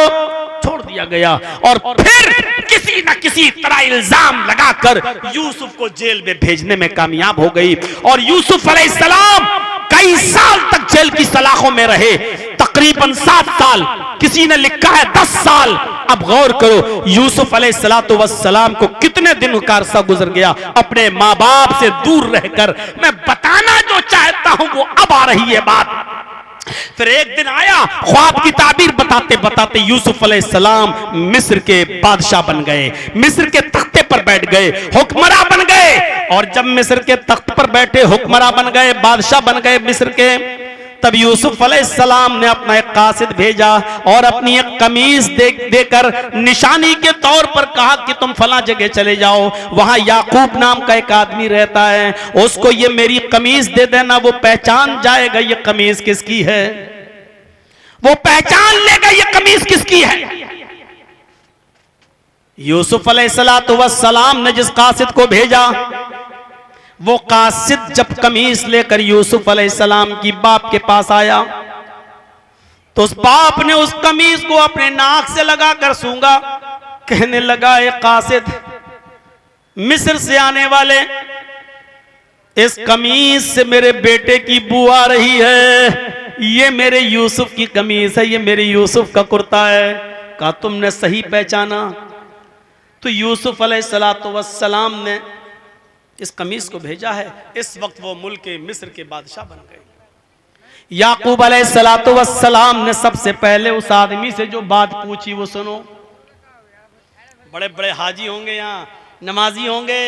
छोड़ दिया गया और फिर किसी न किसी तरह इल्जाम लगाकर यूसुफ को जेल में भेजने में कामयाब हो गई। और यूसुफ अलैहिस्सलाम कई साल तक जेल की सलाखों में रहे, तकरीबन 7 साल, किसी ने लिखा है 10 साल। अब गौर करो यूसुफ अलैहिस्सलातु वस्सलाम को कितने दिन का अरसा गुजर गया अपने माँ बाप से दूर रहकर। मैं बताना जो चाहता हूं वो अब आ रही है बात। फिर एक दिन आया, ख्वाब की ताबीर बताते बताते यूसुफ अलैहिस्सलाम मिस्र के बादशाह बन गए, मिस्र के तख्ते पर बैठ गए, हुक्मरान बन गए। और जब मिस्र के तख्त पर बैठे हुक्मरान बन गए, बादशाह बन गए मिस्र के, तब यूसुफ अलैहिस्सलाम ने अपना एक कासिद भेजा और अपनी एक कमीज देकर निशानी के तौर पर कहा कि तुम फला जगह चले जाओ, वहां याकूब नाम का एक आदमी रहता है, उसको ये मेरी कमीज दे देना, वो पहचान जाएगा ये कमीज किसकी है, वो पहचान लेगा ये कमीज किसकी है। यूसुफ अलैहिस्सलातु वस्सलाम ने जिस कासिद को भेजा, वो कासिद जब कमीज लेकर यूसुफ अलैहिस्सलाम की बाप के पास आया तो उस बाप ने उस कमीज को अपने नाक से लगाकर सूंघा, कहने लगा, ए कासिद, मिस्र से आने वाले, इस कमीज से मेरे बेटे की बू आ रही है, ये मेरे यूसुफ की कमीज है, ये मेरे यूसुफ का कुर्ता है। कहा तुमने सही पहचाना। तो यूसुफ अलैहिस्सलातु वस्सलाम ने इस कमीज को भेजा है। इस वक्त वो मुल्क मिस्र के बादशाह बन गए। याकूब अलैहिस्सलातु वस्सलाम ने सबसे पहले उस आदमी से जो बात पूछी वो सुनो। बड़े बड़े हाजी होंगे यहाँ, नमाजी होंगे,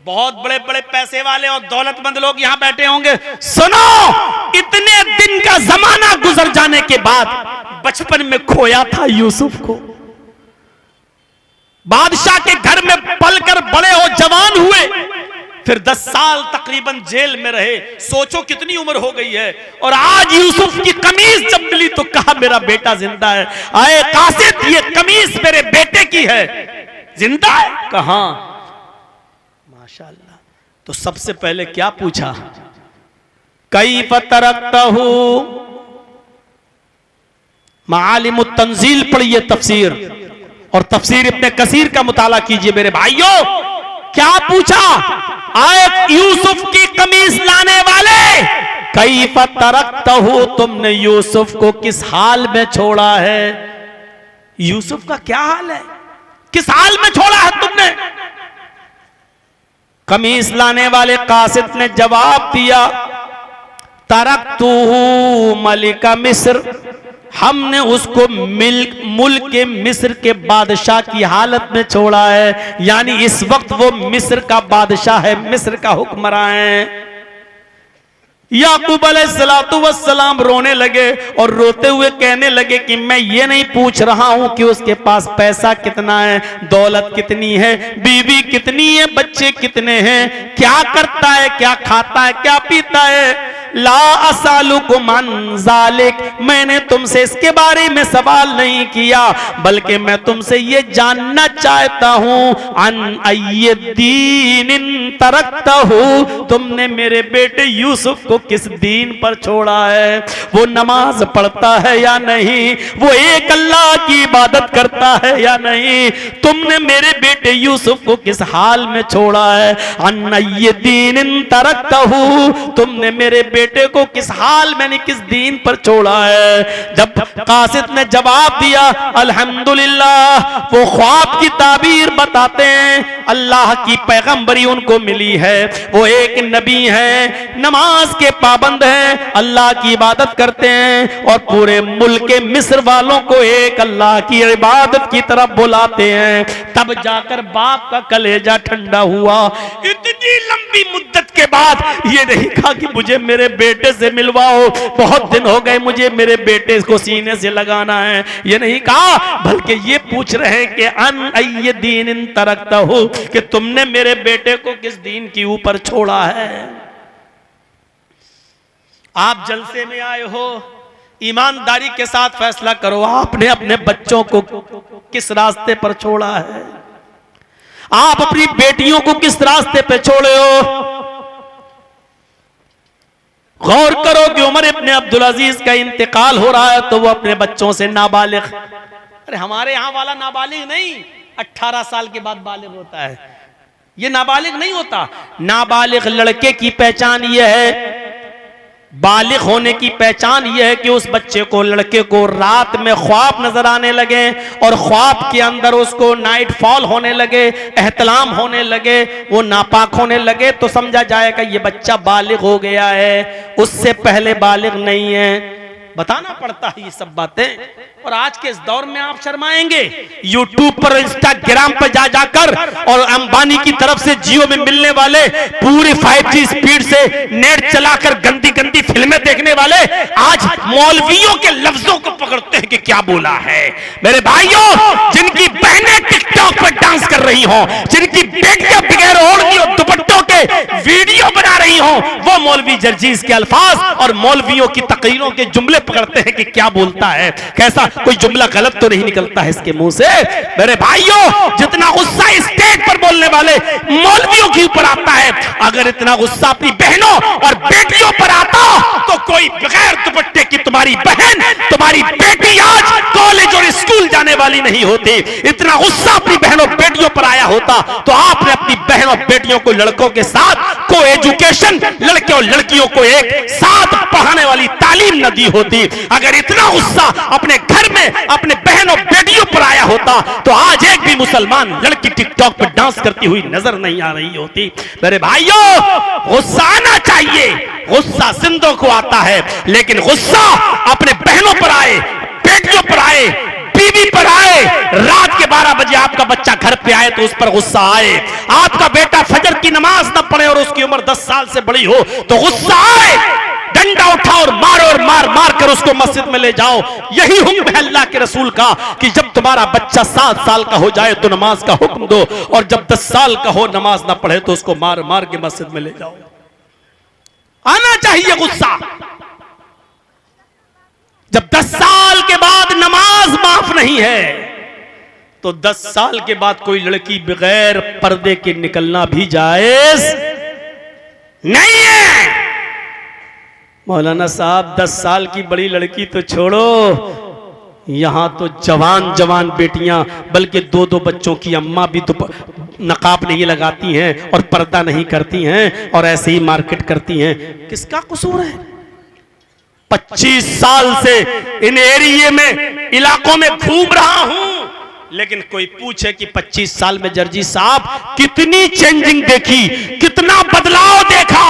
बहुत बड़े बड़े पैसे वाले और दौलतमंद लोग यहाँ बैठे होंगे। सुनो, इतने दिन का जमाना गुजर जाने के बाद बचपन में खोया था यूसुफ को, बादशाह के घर में पलकर बड़े हो जवान हुए, फिर 10 साल तकरीबन जेल में रहे। सोचो कितनी उम्र हो गई है। और आज यूसुफ की कमीज जब मिली तो कहा मेरा बेटा जिंदा है। आए कासिद, ये कमीज मेरे बेटे की है, जिंदा है? कहा माशाअल्लाह। तो सबसे पहले क्या पूछा, कैफ तरक्तहू, मालिमुत तंजील पढ़िए तफसीर, और तफसीर इब्ने कसीर का मुताला कीजिए मेरे भाइयों। क्या पूछा, आए यूसुफ की कमीज लाने वाले, कैफ तरक्तहू, तुमने यूसुफ को किस हाल में छोड़ा है? यूसुफ का क्या हाल है, किस हाल में छोड़ा है तुमने? कमीज लाने वाले कासिद ने जवाब दिया, तरक्तुहू मलिका मिस्र, हमने उसको मुल्क के मिस्र के बादशाह की हालत में छोड़ा है। यानी इस वक्त वो मिस्र का बादशाह है, मिस्र का हुक्मरान है। याकूब अलैहिस्सलातु वस्सलाम रोने लगे और रोते हुए कहने लगे कि मैं ये नहीं पूछ रहा हूं कि उसके पास पैसा कितना है, दौलत कितनी है, बीवी कितनी है, बच्चे कितने हैं, क्या करता है, क्या खाता है, क्या पीता है। ला असअलुकुम अन ज़ालिक, मैंने तुमसे इसके बारे में सवाल नहीं किया, बल्कि मैं तुमसे ये जानना चाहता हूं, अन अय्यदीनिन तरक्तहू, तुमने मेरे बेटे यूसुफ को किस दीन पर छोड़ा है? वो नमाज पढ़ता है या नहीं? वो एक अल्लाह की इबादत करता है या नहीं? तुमने मेरे बेटे यूसुफ को किस हाल में छोड़ा है? अन अय्यदीनिन तरक्तहू, तुमने मेरे बेटे को किस हाल में, किस दीन पर छोड़ा है? जब कासिद ने जवाब दिया अल्हम्दुलिल्लाह, वो ख्वाब की ताबीर बताते हैं, अल्लाह की पैगंबरी उनको मिली है, वो एक नबी है, नमाज के पाबंद हैं, अल्लाह की इबादत करते हैं और पूरे मुल्क के मिस्र वालों को एक अल्लाह की इबादत की तरफ बुलाते हैं। तब जाकर बाप का कलेजा ठंडा हुआ। इतनी लंबी मुद्दत के बाद ये नहीं कहा कि मुझे मेरे बेटे से मिलवाओ, बहुत दिन हो गए मुझे मेरे बेटे को सीने से लगाना है, ये नहीं कहा, बल्कि ये पूछ रहे हैं कि अन अय्य दीनिन तरक्तहू, कि तुमने मेरे बेटे को किस दीन के ऊपर छोड़ा है? आप जलसे में आए हो, ईमानदारी के साथ फैसला करो, आपने अपने बच्चों को किस रास्ते पर छोड़ा है? आप अपनी बेटियों को किस रास्ते पे छोड़े हो? गौर करो कि उमर इब्ने अब्दुल अजीज का इंतकाल हो रहा है तो वो अपने बच्चों से नाबालिग, अरे हमारे यहां वाला नाबालिग नहीं, 18 साल के बाद बालिग होता है, ये नाबालिग नहीं होता। नाबालिग लड़के की पहचान ये है, बालिग होने की पहचान यह है कि उस बच्चे को, लड़के को रात में ख्वाब नजर आने लगे और ख्वाब के अंदर उसको नाइट फॉल होने लगे, एहतलाम होने लगे, वो नापाक होने लगे, तो समझा जाएगा ये बच्चा बालिग हो गया है, उससे पहले बालिग नहीं है। बताना पड़ता है ये सब बातें। और आज के इस दौर में आप शर्माएंगे, यूट्यूब पर, इंस्टाग्राम पर जा जाकर और अंबानी की तरफ से जियो में मिलने वाले पूरी 5G स्पीड से नेट चलाकर गंदी गंदी फिल्में देखने वाले आज मौलवियों के लफ्जों को पकड़ते हैं कि क्या बोला है। मेरे भाइयों, जिनकी बहनें टिकटॉक पर डांस कर रही हों, जिनकी बेटियां बगैर ओढ़नी और दुपट्टों के वीडियो बना रही हों, वो मौलवी जर्जीज के अल्फाज और मौलवियों की तकरीरों के जुमले पकड़ते हैं कि क्या बोलता है, कैसा कोई जुमला गलत तो नहीं निकलता है इसके मुंह से। मेरे भाइयों, जितना गुस्सा स्टेज पर बोलने वाले मौलवियों के ऊपर आता है, अगर इतना गुस्सा अपनी बहनों और बेटियों पर आता तो कोई बगैर दुपट्टे की तुम्हारी बहन, तुम्हारी बेटी आज कॉलेज और स्कूल जाने वाली नहीं होती। इतना गुस्सा अपनी बहनों बेटियों पर आया होता तो आपने अपनी बहनों बेटियों को लड़कों के साथ को एजुकेशन, लड़के और लड़कियों को एक साथ पढ़ाने वाली तालीम न दी होती। अगर इतना गुस्सा अपने घर में अपने बहनों बेटियों पर आया होता तो आज एक भी मुसलमान लड़की टिकटॉक पर डांस करती हुई नजर नहीं आ रही होती। मेरे भाइयों, गुस्सा आना चाहिए, गुस्सा जिंदों को आता है, लेकिन गुस्सा अपने बहनों पर आए, बेटियों पर आए, बीवी पर आए, रात के 12 बजे आपका बच्चा घर पे आए तो उस पर गुस्सा आए, आपका बेटा फजर की नमाज न पढ़े और उसकी उम्र 10 साल से बड़ी हो तो गुस्सा आए, डंडा उठाओ और मार मार कर उसको मस्जिद में ले जाओ। यही हुक्म है अल्लाह के रसूल का कि जब तुम्हारा बच्चा 7 साल का हो जाए तो नमाज का हुक्म दो, और जब 10 साल का हो नमाज ना पढ़े तो उसको मार मार के मस्जिद में ले जाओ। आना चाहिए गुस्सा। जब 10 साल के बाद नमाज माफ नहीं है तो 10 साल के बाद कोई लड़की बगैर पर्दे के निकलना भी जायज नहीं है। मौलाना साहब 10 साल की बड़ी लड़की तो छोड़ो, यहां तो जवान जवान बेटियां, बल्कि 2-2 बच्चों की अम्मा भी तो नकाब नहीं लगाती हैं और पर्दा नहीं करती हैं और ऐसे ही मार्केट करती हैं। किसका कसूर है? 25 साल से इन एरिया में, इलाकों में घूम रहा हूं, लेकिन कोई पूछे कि 25 साल में जर्जी साहब कितनी चेंजिंग देखी, कितना बदलाव देखा,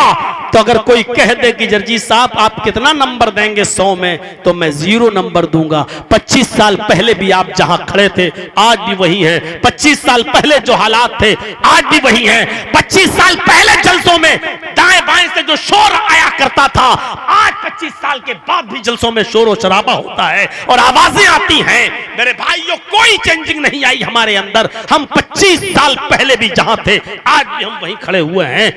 तो अगर कोई कह दे कि जर्जी साहब आप कितना नंबर देंगे 100 में, तो मैं 0 नंबर दूंगा। 25 साल पहले भी आप जहां खड़े थे आज भी वही हैं। 25 साल पहले जो हालात थे आज भी वही हैं। 25 साल पहले जलसों में दाएं बाएं से जो शोर आया करता था, आज 25 साल के बाद भी जलसों में शोर और शराबा होता है और आवाजें आती हैं। मेरे भाइयों, कोई चेंजिंग नहीं आई हमारे अंदर। हम 25 साल पहले भी जहां थे आज भी हम वहीं खड़े हुए हैं।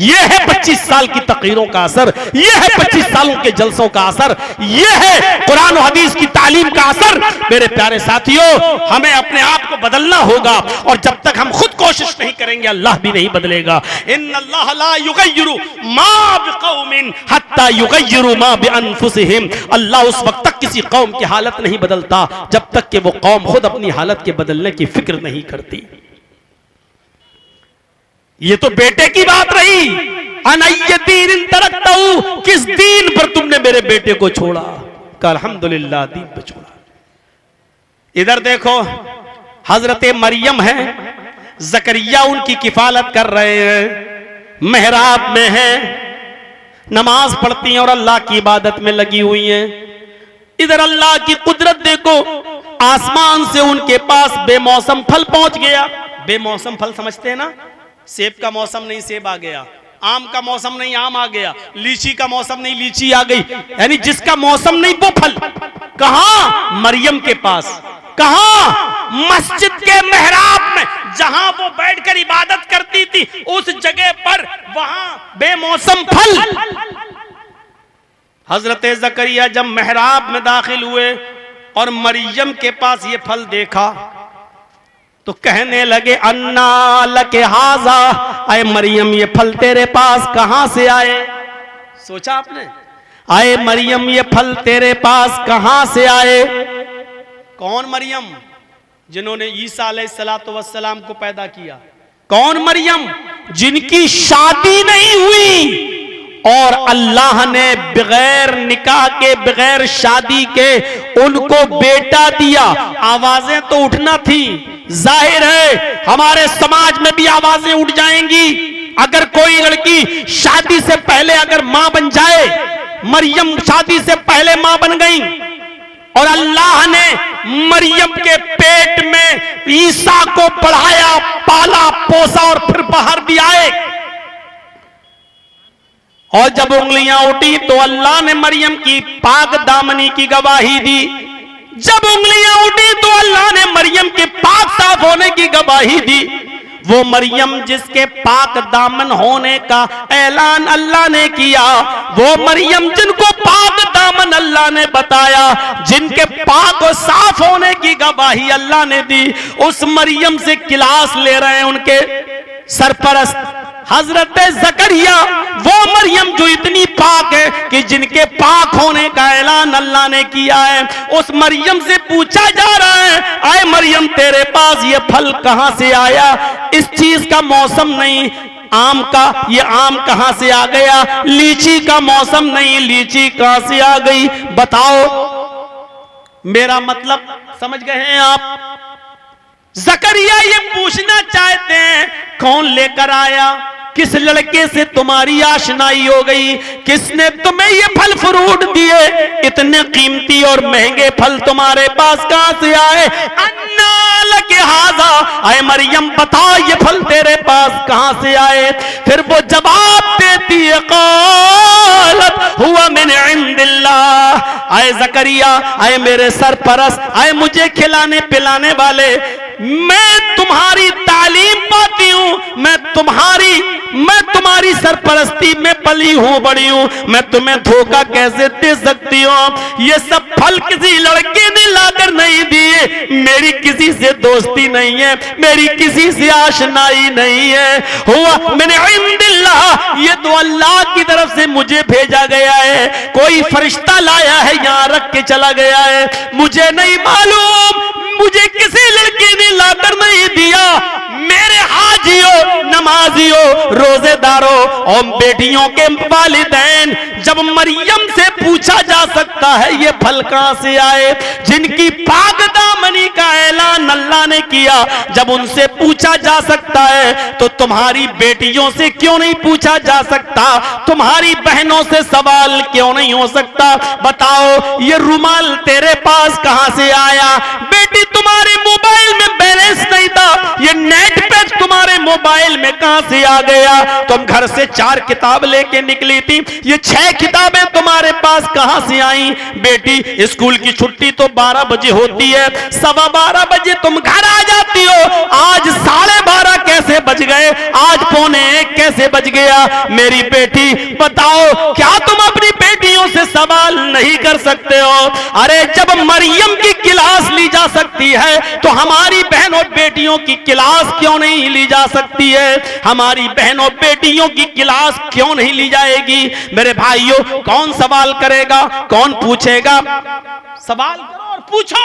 यह है 25 साल की तकरीरों का असर, यह है 25 सालों के जलसों का असर, यह है कुरान और हदीस की तालीम का असर। मेरे प्यारे साथियों, हमें अपने आप को बदलना होगा और जब तक हम खुद कोशिश नहीं करेंगे अल्लाह भी नहीं बदलेगा। इन्नल्लाह ला युगय्यिरु मा बिकौमिन हत्ता युगय्यिरु मा बिअनफुसिहिम। अल्लाह उस वक्त तक किसी कौम की हालत नहीं बदलता जब तक कि वो कौम खुद अपनी हालत के बदलने की फिक्र नहीं करती। ये तो बेटे की बात रही। अनय्यदीन तरक्तहु, किस दीन पर तुमने मेरे बेटे को छोड़ा? का अल्हम्दुलिल्लाह दीन पे छोड़ा। इधर देखो, हजरत मरियम है, जकरिया उनकी किफालत कर रहे हैं, मेहराब में है, नमाज पढ़ती हैं और अल्लाह की इबादत में लगी हुई हैं। इधर अल्लाह की कुदरत देखो, आसमान से उनके पास बेमौसम फल पहुंच गया। बेमौसम फल समझते हैं ना? सेब का मौसम नहीं सेब आ गया, आम का मौसम नहीं आम आ गया, लीची का मौसम नहीं लीची आ गई, यानी जिसका मौसम नहीं वो फल। कहां? मरियम के पास। कहां? मस्जिद के मेहराब में, जहां वो बैठकर इबादत करती थी उस जगह पर, वहां बेमौसम फल। हजरत जकरिया जब मेहराब में दाखिल हुए और मरियम के पास ये फल देखा तो कहने लगे अन्ना लके हाजा, आए मरियम ये फल तेरे पास कहां से आए? सोचा आपने? आए मरियम ये फल तेरे पास कहां से आए? कौन मरियम? जिन्होंने ईसा अलैहिस्सलातु वस्सलाम को पैदा किया। कौन मरियम? जिनकी शादी नहीं हुई और अल्लाह ने बगैर निकाह के बगैर शादी के उनको बेटा दिया। आवाजें तो उठना थी, जाहिर है हमारे समाज में भी आवाजें उठ जाएंगी अगर कोई लड़की शादी से पहले अगर मां बन जाए। मरियम शादी से पहले मां बन गई और अल्लाह ने मरियम के पेट में ईसा को पढ़ाया, पाला, पोसा और फिर बाहर भी आए। और जब उंगलियां उठी तो अल्लाह ने मरियम की पाक दामनी की गवाही दी। जब उंगलियां उठी तो अल्लाह ने मरियम के पाक साफ होने की गवाही दी। वो मरियम जिसके पाक दामन होने का ऐलान अल्लाह ने किया, वो मरियम जिनको पाक दामन अल्लाह ने बताया, जिनके पाक और साफ होने की गवाही अल्लाह ने दी, उस मरियम से क्लास ले रहे हैं उनके सरपरस्त हजरत जकरिया। वो मरियम जो इतनी पाक है कि जिनके पाक होने का ऐलान अल्लाह ने किया है, उस मरियम से पूछा जा रहा है, आए मरियम तेरे पास ये फल कहां से आया? इस चीज का मौसम नहीं आम का, ये आम कहां से आ गया? लीची का मौसम नहीं, लीची कहां से आ गई? बताओ। मेरा मतलब समझ गए हैं आप? जकरिया ये पूछना चाहते हैं कौन लेकर आया? किस लड़के से तुम्हारी आशनाई हो गई? किसने तुम्हें ये फल फ्रूट दिए? इतने कीमती और महंगे फल तुम्हारे पास कहां से आए? अन्ना लके हाजा, आए मरियम बता ये फल तेरे पास कहां से आए? फिर वो जवाब देती है क़ालत हुआ मिन इंदिल्लाह। आए जकरिया, आए मेरे सरपरस्त, आए मुझे खिलाने पिलाने वाले, मैं तुम्हारी तालीम पाती हूं, मैं तुम्हारी सरपरस्ती में पली हूं, बड़ी हूं, मैं तुम्हें धोखा कैसे दे सकती हूं? ये सब फल किसी लड़के ने लाकर नहीं दिए, मेरी किसी से दोस्ती नहीं है, मेरी किसी से आशनाई नहीं है। हुआ मैंने इंदिल्लाह, ये तो अल्लाह की तरफ से मुझे भेजा गया है, कोई फरिश्ता लाया है यहां रख के चला गया है, मुझे नहीं मालूम, मुझे किसी लड़के ने लाकर नहीं दिया। मेरे हाजियों, नमाजियों, रोजेदारों और बेटियों के वालिदैन, जब मरियम से पूछा जा सकता है ये फल कहां से आए, जिनकी पाक दामनी का ऐलान अल्लाह ने किया, जब उनसे पूछा जा सकता है तो तुम्हारी बेटियों से क्यों नहीं पूछा जा सकता? तुम्हारी बहनों से सवाल क्यों नहीं हो सकता? बताओ ये रुमाल तेरे पास कहां से आया? बेटी तुम्हारे मोबाइल में बैलेंस नहीं था, ये नेट पैक तुम्हारे मोबाइल में कहां से आ गया? तुम घर से 4 किताब लेके निकली थी, ये 6 किताबें तुम्हारे पास कहां से आई? बेटी स्कूल की छुट्टी तो 12 बजे होती है, 12:15 बजे तुम घर आ जाती हो, आज 12:30 कैसे बज गए? आज 12:45 कैसे बज गया? मेरी बेटी बताओ, क्या तुम अपनी बेटियों से सवाल नहीं कर सकते हो? अरे जब मरियम की क्लास ली जा सकती है तो हमारी बहनों बेटियों की क्लास क्यों नहीं ली जा सकती है? हमारी बहनों बेटियों की क्लास क्यों नहीं ली जाएगी? मेरे भाइयों, कौन सवाल करेगा, कौन पूछेगा? सवाल करो और पूछो।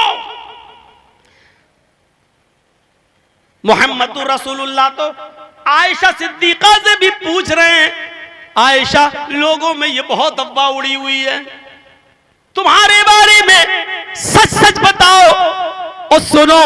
मोहम्मदुर रसूलुल्लाह तो आयशा सिद्दीका से भी पूछ रहे हैं, आयशा लोगों में ये बहुत अफवाह उड़ी हुई है, तुम्हारे बारे में सच सच बताओ। और सुनो,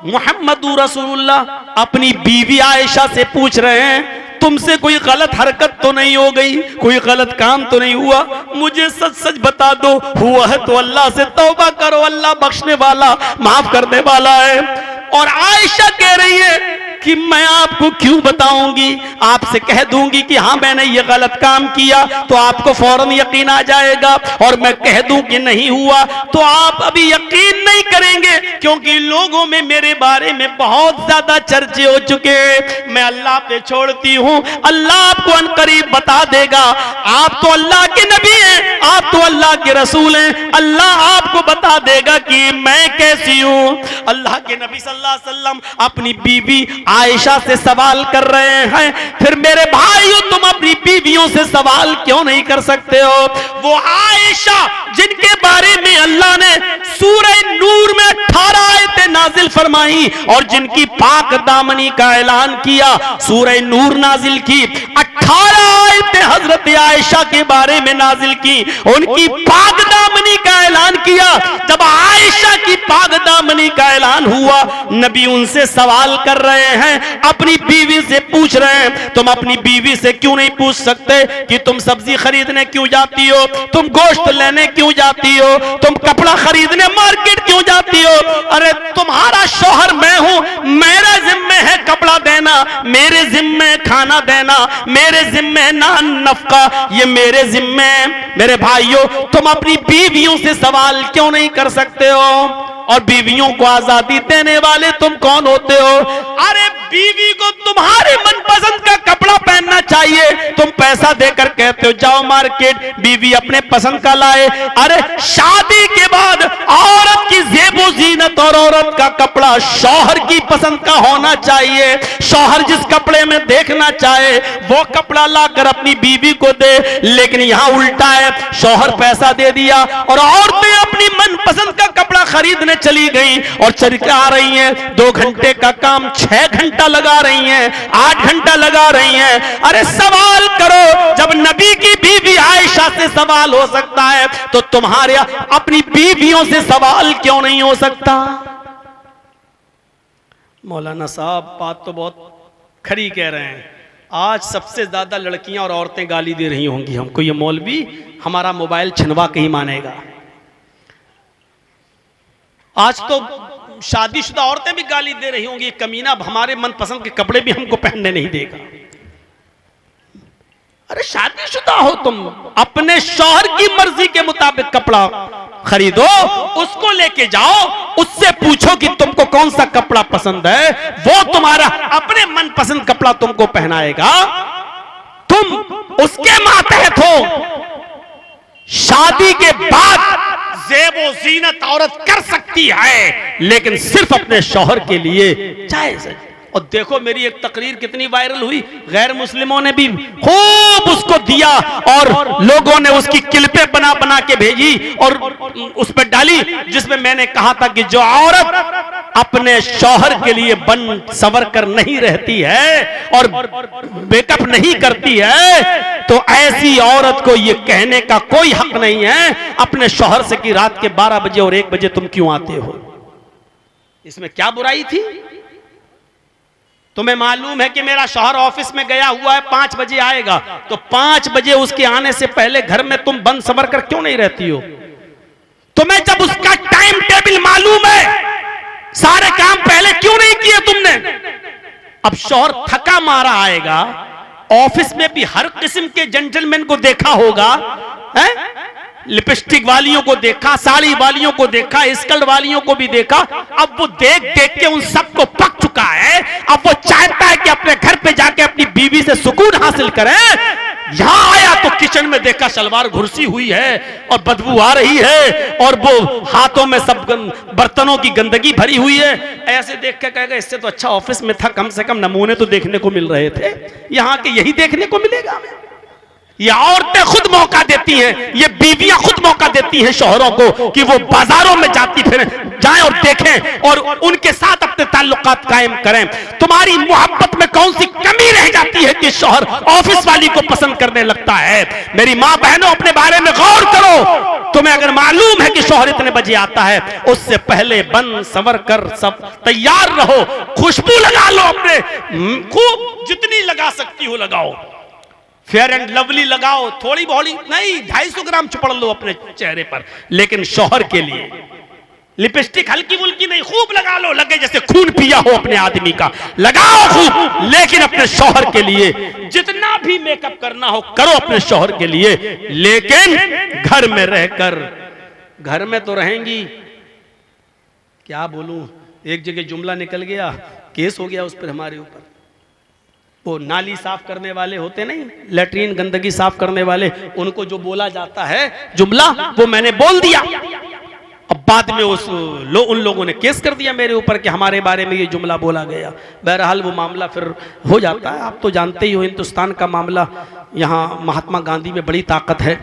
मोहम्मदुर रसूलुल्लाह अपनी बीवी आयशा से पूछ रहे हैं, तुमसे कोई गलत हरकत तो नहीं हो गई, कोई गलत काम तो नहीं हुआ? मुझे सच सच बता दो, हुआ है तो अल्लाह से तौबा करो, अल्लाह बख्शने वाला, माफ करने वाला है। और आयशा कह रही है कि मैं आपको क्यों बताऊंगी, आपसे कह दूंगी कि हाँ मैंने ये गलत काम किया तो आपको फौरन यकीन आ जाएगा, और मैं कह दूं कि नहीं हुआ तो आप अभी यकीन नहीं करेंगे, क्योंकि लोगों में मेरे बारे में बहुत ज्यादा चर्चे हो चुके हैं। मैं अल्लाह पे छोड़ती हूं, अल्लाह आपको अनकरीब बता देगा। आप तो अल्लाह के नबी हैं, आप तो अल्लाह के रसूल हैं, अल्लाह आपको बता देगा कि मैं कैसी हूं। अल्लाह के नबी सल्लल्लाहु अलैहि वसल्लम अपनी बीवी आयशा से सवाल कर रहे हैं, फिर मेरे भाइयों तुम अपनी बीवियों से सवाल क्यों नहीं कर सकते हो? वो आयशा जिनके बारे में अल्लाह ने सूरह नूर में 18 आयतें नाजिल फरमाई और जिनकी पाक दामनी का ऐलान किया, सूरह नूर नाजिल की, 18 आयतें हजरत आयशा के बारे में नाजिल की, उनकी पाक दामनी का ऐलान किया। जब आयशा की पाक दामनी का ऐलान हुआ, नबी उनसे सवाल कर रहे हैं, अपनी बीवी से पूछ रहे हैं, तुम अपनी बीवी से क्यों नहीं पूछ सकते कि तुम सब्जी खरीदने क्यों जाती हो, तुम गोश्त लेने क्यों जाती हो, तुम कपड़ा खरीदने मार्केट क्यों जाती हो? अरे तुम्हारा शौहर मैं हूं, मेरा जिम्मे है कपड़ा देना, मेरे जिम्मे खाना देना, मेरे जिम्मे नान नफका, ये मेरे जिम्मे। मेरे भाइयों तुम अपनी बीवियों से सवाल क्यों नहीं कर सकते हो? और बीवियों को आजादी देने वाले तुम कौन होते हो? अरे बीवी को तुम्हारे मनपसंद का कपड़ा पहनना चाहिए, तुम पैसा देकर कहते हो जाओ मार्केट, बीवी अपने पसंद का लाए। अरे शादी के बाद औरत की ज़ेबो ज़ीनत और औरत का कपड़ा शौहर की पसंद का होना चाहिए। शौहर जिस कपड़े में देखना चाहे वो कपड़ा लाकर अपनी बीवी को दे, लेकिन यहां उल्टा है, शौहर पैसा दे दिया और औरतें अपनी मनपसंद का कपड़ा खरीदने चली गई और चल के आ रही हैं, 2 घंटे का काम 6 घंटा लगा रही हैं, 8 घंटा लगा रही हैं। अरे सवाल करो, जब नबी की बीवी आयशा से सवाल हो सकता है तो तुम्हारे अपनी बीवियों से सवाल क्यों नहीं हो सकता? मौलाना साहब बात तो बहुत खरी कह रहे हैं। आज सबसे ज्यादा लड़कियां और औरतें गाली दे रही होंगी हमको, ये मौलवी हमारा मोबाइल छिनवा के ही मानेगा। आज तो शादीशुदा औरतें भी गाली दे रही होंगी, कमीना हमारे मनपसंद के कपड़े भी हमको पहनने नहीं देगा। अरे शादीशुदा हो तुम, अपने शौहर की मर्जी के मुताबिक कपड़ा खरीदो, उसको लेके जाओ, उससे पूछो कि तुमको कौन सा कपड़ा पसंद है, वो तुम्हारा अपने मनपसंद कपड़ा तुमको पहनाएगा, तुम उसके मातहत हो। शादी के बाद ज़ेबो ज़ीनत औरत कर सकती है, लेकिन सिर्फ अपने शौहर के लिए जायज है। और देखो मेरी एक तकरीर कितनी वायरल हुई, गैर मुस्लिमों ने भी खूब उसको दिया और लोगों ने उसकी क्लिपें बना बना के भेजी और उस पर डाली, जिसमें मैंने कहा था कि जो औरत अपने शौहर के लिए बन सवर कर नहीं रहती है और मेकअप नहीं करती है, तो ऐसी औरत को ये कहने का कोई हक नहीं है अपने शौहर से कि रात के 12 बजे और 1 बजे तुम क्यों आते हो। इसमें क्या बुराई थी? तुम्हें मालूम है कि मेरा शौहर ऑफिस में गया हुआ है, 5 बजे आएगा, तो 5 बजे उसके आने से पहले घर में तुम बंद सवर कर क्यों नहीं रहती हो? तुम्हें जब उसका टाइम टेबल मालूम है, सारे काम पहले क्यों नहीं किए तुमने? अब शौहर थका मारा आएगा, ऑफिस में भी हर किस्म के जेंटलमैन को देखा होगा, है? लिपस्टिक वालियों को देखा, साड़ी वालियों को देखा, स्कर्ट वालियों को भी देखा। अब वो देख देख के उन सबको पक चुका है। अब वो चाहता है कि अपने घर पे जाके अपनी बीवी से सुकून हासिल करे। यहां आया तो किचन में देखा सलवार घुर्सी हुई है और बदबू आ रही है और वो हाथों में सब बर्तनों की गंदगी भरी हुई है। ऐसे देख के कहेगा इससे तो अच्छा ऑफिस में था, कम से कम नमूने तो देखने को मिल रहे थे, यहाँ के यही देखने को मिलेगा हमें। ये औरतें खुद मौका देती हैं, ये बीवियां खुद मौका देती हैं शौहरों को कि वो बाजारों में जाती फिरें, जाएं और देखें और उनके साथ अपने ताल्लुकात कायम करें। तुम्हारी मोहब्बत में कौन सी कमी रह जाती है कि शौहर ऑफिस वाली को पसंद करने लगता है? मेरी माँ बहनों अपने बारे में गौर करो। तुम्हें अगर मालूम है कि शौहर इतने बजे आता है, उससे पहले बन सवर कर सब तैयार रहो, खुशबू लगा लो, अपने खूब जितनी लगा सकती हो लगाओ, फेयर एंड लवली लगाओ, थोड़ी बॉडी नहीं, 250 ग्राम चुपड़ लो अपने चेहरे पर, लेकिन शौहर के लिए लिपस्टिक हल्की फुल्की नहीं, खूब लगा लो, लगे जैसे खून पिया हो अपने आदमी का, लगाओ खूब, लेकिन अपने शौहर के लिए जितना भी मेकअप करना हो करो अपने शौहर के लिए, लेकिन घर में रहकर, घर में तो रहेंगी, क्या बोलूं, एक जगह जुमला निकल गया, केस हो गया उस पर हमारे ऊपर। वो नाली साफ करने वाले होते नहीं, लेटरीन गंदगी साफ करने वाले, उनको जो बोला जाता है जुमला, वो मैंने बोल दिया। अब बाद में उन लोगों ने केस कर दिया मेरे ऊपर कि हमारे बारे में ये जुमला बोला गया। बहरहाल वो मामला फिर हो जाता है, आप तो जानते ही हो हिंदुस्तान का मामला, यहाँ महात्मा गांधी में बड़ी ताकत है,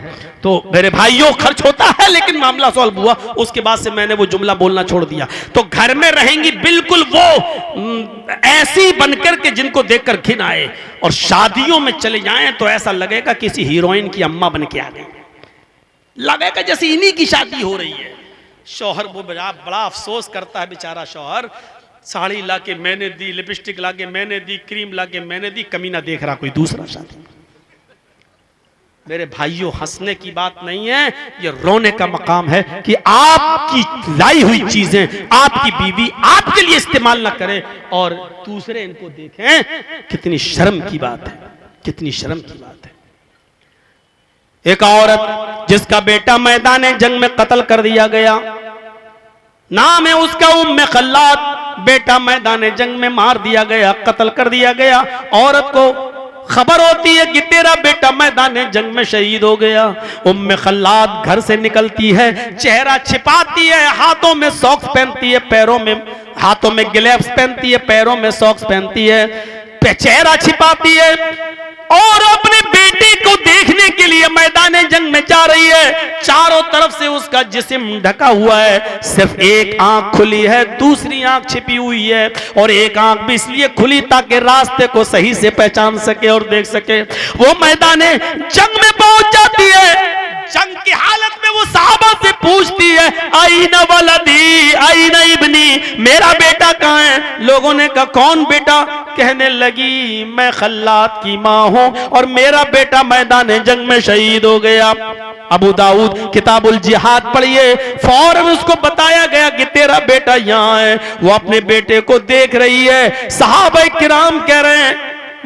तो मेरे भाइयों खर्च होता है, लेकिन मामला सॉल्व हुआ। उसके बाद से मैंने वो जुमला बोलना छोड़ दिया। तो घर में रहेंगी बिल्कुल वो ऐसी बनकर के जिनको देखकर घिन आए, और शादियों में चले जाएं तो ऐसा लगेगा किसी हीरोइन की अम्मा बन के आ गए, लगेगा जैसे इन्हीं की शादी हो रही है। शौहर वो बड़ा अफसोस करता है बेचारा शौहर, साड़ी लाके मैंने दी, लिपस्टिक लाके मैंने दी, क्रीम लाके मैंने दी, कमीना देख रहा कोई दूसरा शादी। मेरे भाइयों, हंसने की बात नहीं है, ये रोने का मकाम है कि आपकी लाई हुई चीजें आपकी बीवी आपके लिए इस्तेमाल ना करे और दूसरे इनको देखें। कितनी शर्म की बात है, कितनी शर्म की बात है। एक औरत जिसका बेटा मैदान जंग में कत्ल कर दिया गया, नाम है उसका उम्मे खल्लाद, बेटा मैदान जंग में मार दिया गया, कत्ल कर दिया गया। औरत को खबर होती है कि तेरा बेटा मैदान जंग में शहीद हो गया। उम्मे खल्लाद घर से निकलती है, चेहरा छिपाती है, हाथों में सॉक्स पहनती है, पैरों में, हाथों में ग्लव्स पहनती है, पैरों में सॉक्स पहनती है, चेहरा छिपाती है, और अपने बेटे को देखने के लिए मैदान जंग में जा रही है। चारों तरफ से उसका जिस्म ढका हुआ है, सिर्फ एक आंख खुली है, दूसरी आंख छिपी हुई है, और एक आंख भी इसलिए खुली ताकि रास्ते को सही से पहचान सके और देख सके। वो मैदान जंग में पहुंच जाती है। जंग की हालत में वो साहबा से पूछती है, आईना वलदी, आईना इब्नी, मेरा बेटा कहाँ है? लोगों ने कहा कौन बेटा? कहने लगी मैं खल्लाद की माँ हूं और मेरा बेटा मैदान जंग में शहीद हो गया। अबू दाऊद किताबुल जिहाद पढ़िए, फौरन उसको बताया गया कि तेरा बेटा यहाँ है। वो अपने बेटे को देख रही है। सहाबा किराम कह रहे हैं,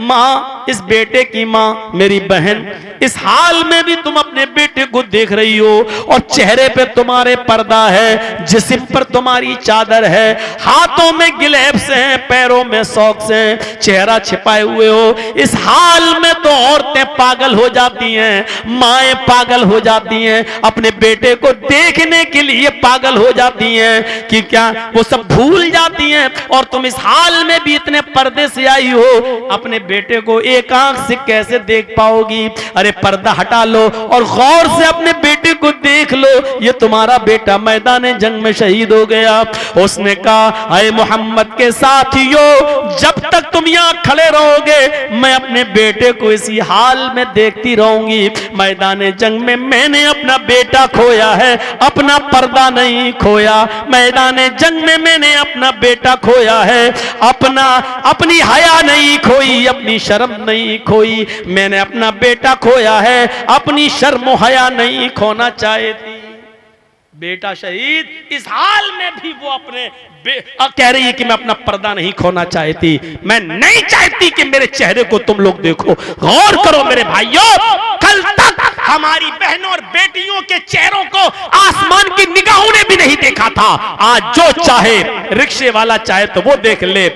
माँ, इस बेटे की माँ मेरी बहन, इस हाल में भी तुम अपने बेटे को देख रही हो, और चेहरे पे तुम्हारे पर्दा है, जिस्म पर तुम्हारी चादर है, हाथों में गिलव्स हैं, पैरों में सॉक्स हैं, चेहरा छिपाए हुए हो। इस हाल में तो औरतें पागल हो जाती हैं, माएं पागल हो जाती हैं, अपने बेटे को देखने के लिए पागल हो जाती हैं कि क्या वो सब भूल जाती हैं। और तुम इस हाल में भी इतने पर्दे से आई हो, अपने बेटे को एक आंख से कैसे देख पाओगी? अरे पर्दा हटा लो और गौर से अपने बेटे को देख लो, ये तुम्हारा बेटा मैदान जंग में शहीद हो गया। उसने कहा, अरे मोहम्मद के साथियों, जब तक तुम यहाँ खड़े रहोगे मैं अपने बेटे को इसी हाल में देखती रहूंगी। मैदान जंग में मैंने अपना बेटा खोया है, अपना पर्दा नहीं खोया। मैदान जंग में मैंने अपना बेटा खोया है, अपनी हया नहीं खोई, अपनी शर्म नहीं खोई। मैंने अपना बेटा खोया है, अपनी शर्म हया नहीं खोना चाहती। बेटा शहीद, इस हाल में भी वो अपने कह रही है कि मैं अपना पर्दा नहीं खोना चाहती, मैं नहीं चाहती कि मेरे चेहरे को तुम लोग देखो। गौर करो मेरे भाइयों, कल तक हमारी बहनों और बेटियों के चेहरों को आसमान की निगाहों ने भी नहीं देखा था। आज जो चाहे, रिक्शे वाला चाहे तो वो देख ले,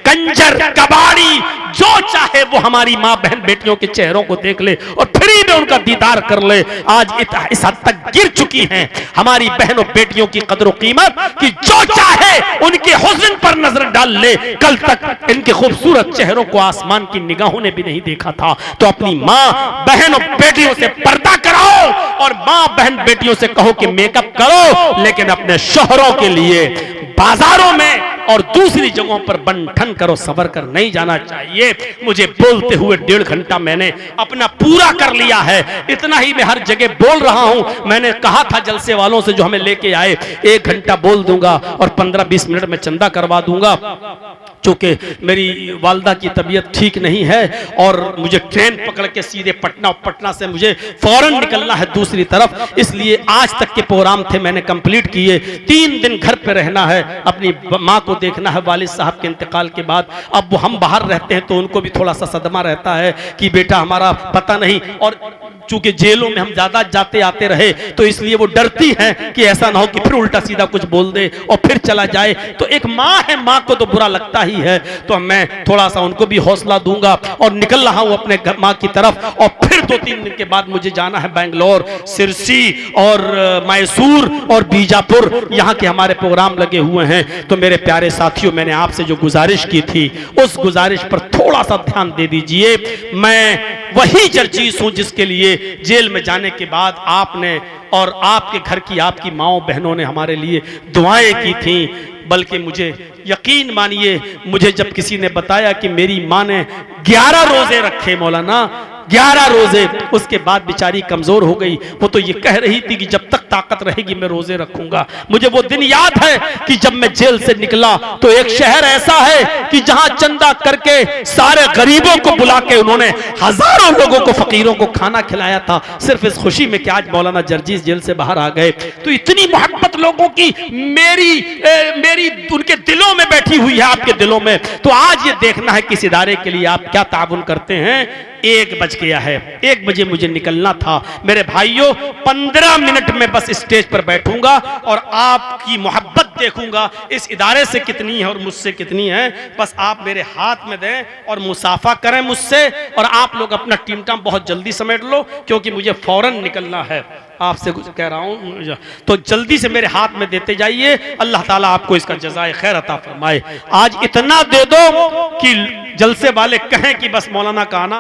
कंजर कबाड़ी जो चाहे वो हमारी माँ बहन बेटियों के चेहरों को देख ले और फ्री में उनका दीदार कर ले। आज इस हद तक गिर चुकी हैं हमारी बहनों बेटियों की कदर कीमत कि जो चाहे उनके हुस्न पर नजर डाल ले। कल तक इनके खूबसूरत चेहरों को आसमान की निगाहों ने भी नहीं देखा था। तो अपनी माँ बहनों बेटियों से पर्दा कराओ और माँ बहन बेटियों से कहो कि मेकअप करो, लेकिन अपने शौहरों के लिए बाजारों में और दूसरी जगहों पर बंठन करो, सबर कर नहीं जाना चाहिए। मुझे बोलते हुए 1.5 घंटा मैंने अपना पूरा कर लिया है। इतना ही मैं हर जगह बोल रहा हूं। मैंने कहा था जलसे वालों से जो हमें लेके आए, 1 घंटा बोल दूंगा और 15-20 मिनट में चंदा करवा दूंगा। चूँकि मेरी वालदा की तबीयत ठीक नहीं है और मुझे ट्रेन पकड़ के सीधे पटना, और पटना से मुझे फौरन निकलना है दूसरी तरफ, इसलिए आज तक के प्रोग्राम थे मैंने कंप्लीट किए। 3 दिन घर पे रहना है, अपनी माँ को देखना है वालिद साहब के इंतकाल के बाद। अब वो हम बाहर रहते हैं तो उनको भी थोड़ा सा सदमा रहता है कि बेटा हमारा पता नहीं, और चूंकि जेलों में हम ज्यादा जाते आते रहे तो इसलिए वो डरती हैं कि ऐसा ना हो कि फिर उल्टा सीधा कुछ बोल दे और फिर चला जाए। तो एक माँ है, माँ को तो बुरा लगता ही है, तो मैं थोड़ा सा उनको भी हौसला दूंगा और निकल रहा हूं अपने माँ की तरफ। और फिर 2-3 दिन के बाद मुझे जाना है बेंगलोर, सिरसी और मैसूर और बीजापुर, यहाँ के हमारे प्रोग्राम लगे हुए हैं। तो मेरे प्यारे साथियों, मैंने आपसे जो गुजारिश की थी उस गुजारिश पर थोड़ा सा ध्यान दे दीजिए। मैं वही जर्जीस हूं जिसके लिए जेल में जाने के बाद आपने और आपके घर की आपकी माओ बहनों ने हमारे लिए दुआएं की थी। बल्कि मुझे यकीन मानिए, मुझे जब किसी ने बताया कि मेरी माँ ने 11 रोजे रखे, मौलाना 11 रोजे, उसके बाद बेचारी कमजोर हो गई। वो तो ये कह रही थी कि जब तक ताकत रहेगी मैं रोजे रखूंगा। मुझे वो दिन याद है कि जब मैं जेल से निकला तो एक शहर ऐसा है कि जहां चंदा करके सारे गरीबों को बुला के उन्होंने हजारों लोगों को, फकीरों को खाना खिलाया था, सिर्फ इस खुशी में कि आज मौलाना जर्जीस जेल से बाहर आ गए। तो इतनी मोहब्बत लोगों की मेरी उनके दिलों में बैठी हुई है, आपके दिलों में। तो आज ये देखना है कि इस इदारे के लिए आप क्या ताउन करते हैं। 1 बज गया है, 1 बजे मुझे निकलना था। मेरे भाइयों, 15 मिनट में बस स्टेज पर बैठूंगा और आपकी मोहब्बत देखूंगा इस इदारे से कितनी है और मुझसे कितनी है। बस आप मेरे हाथ में दें और मुसाफा करें मुझसे, और आप लोग अपना टीमटाम बहुत जल्दी समेट लो क्योंकि मुझे फौरन निकलना है। आपसे कुछ कह रहा हूं तो जल्दी से मेरे हाथ में देते जाइए। अल्लाह ताला आपको इसका जज़ाए खैर अता फरमाए। आज इतना दे दो कि जलसे वाले कहें कि बस मौलाना का आना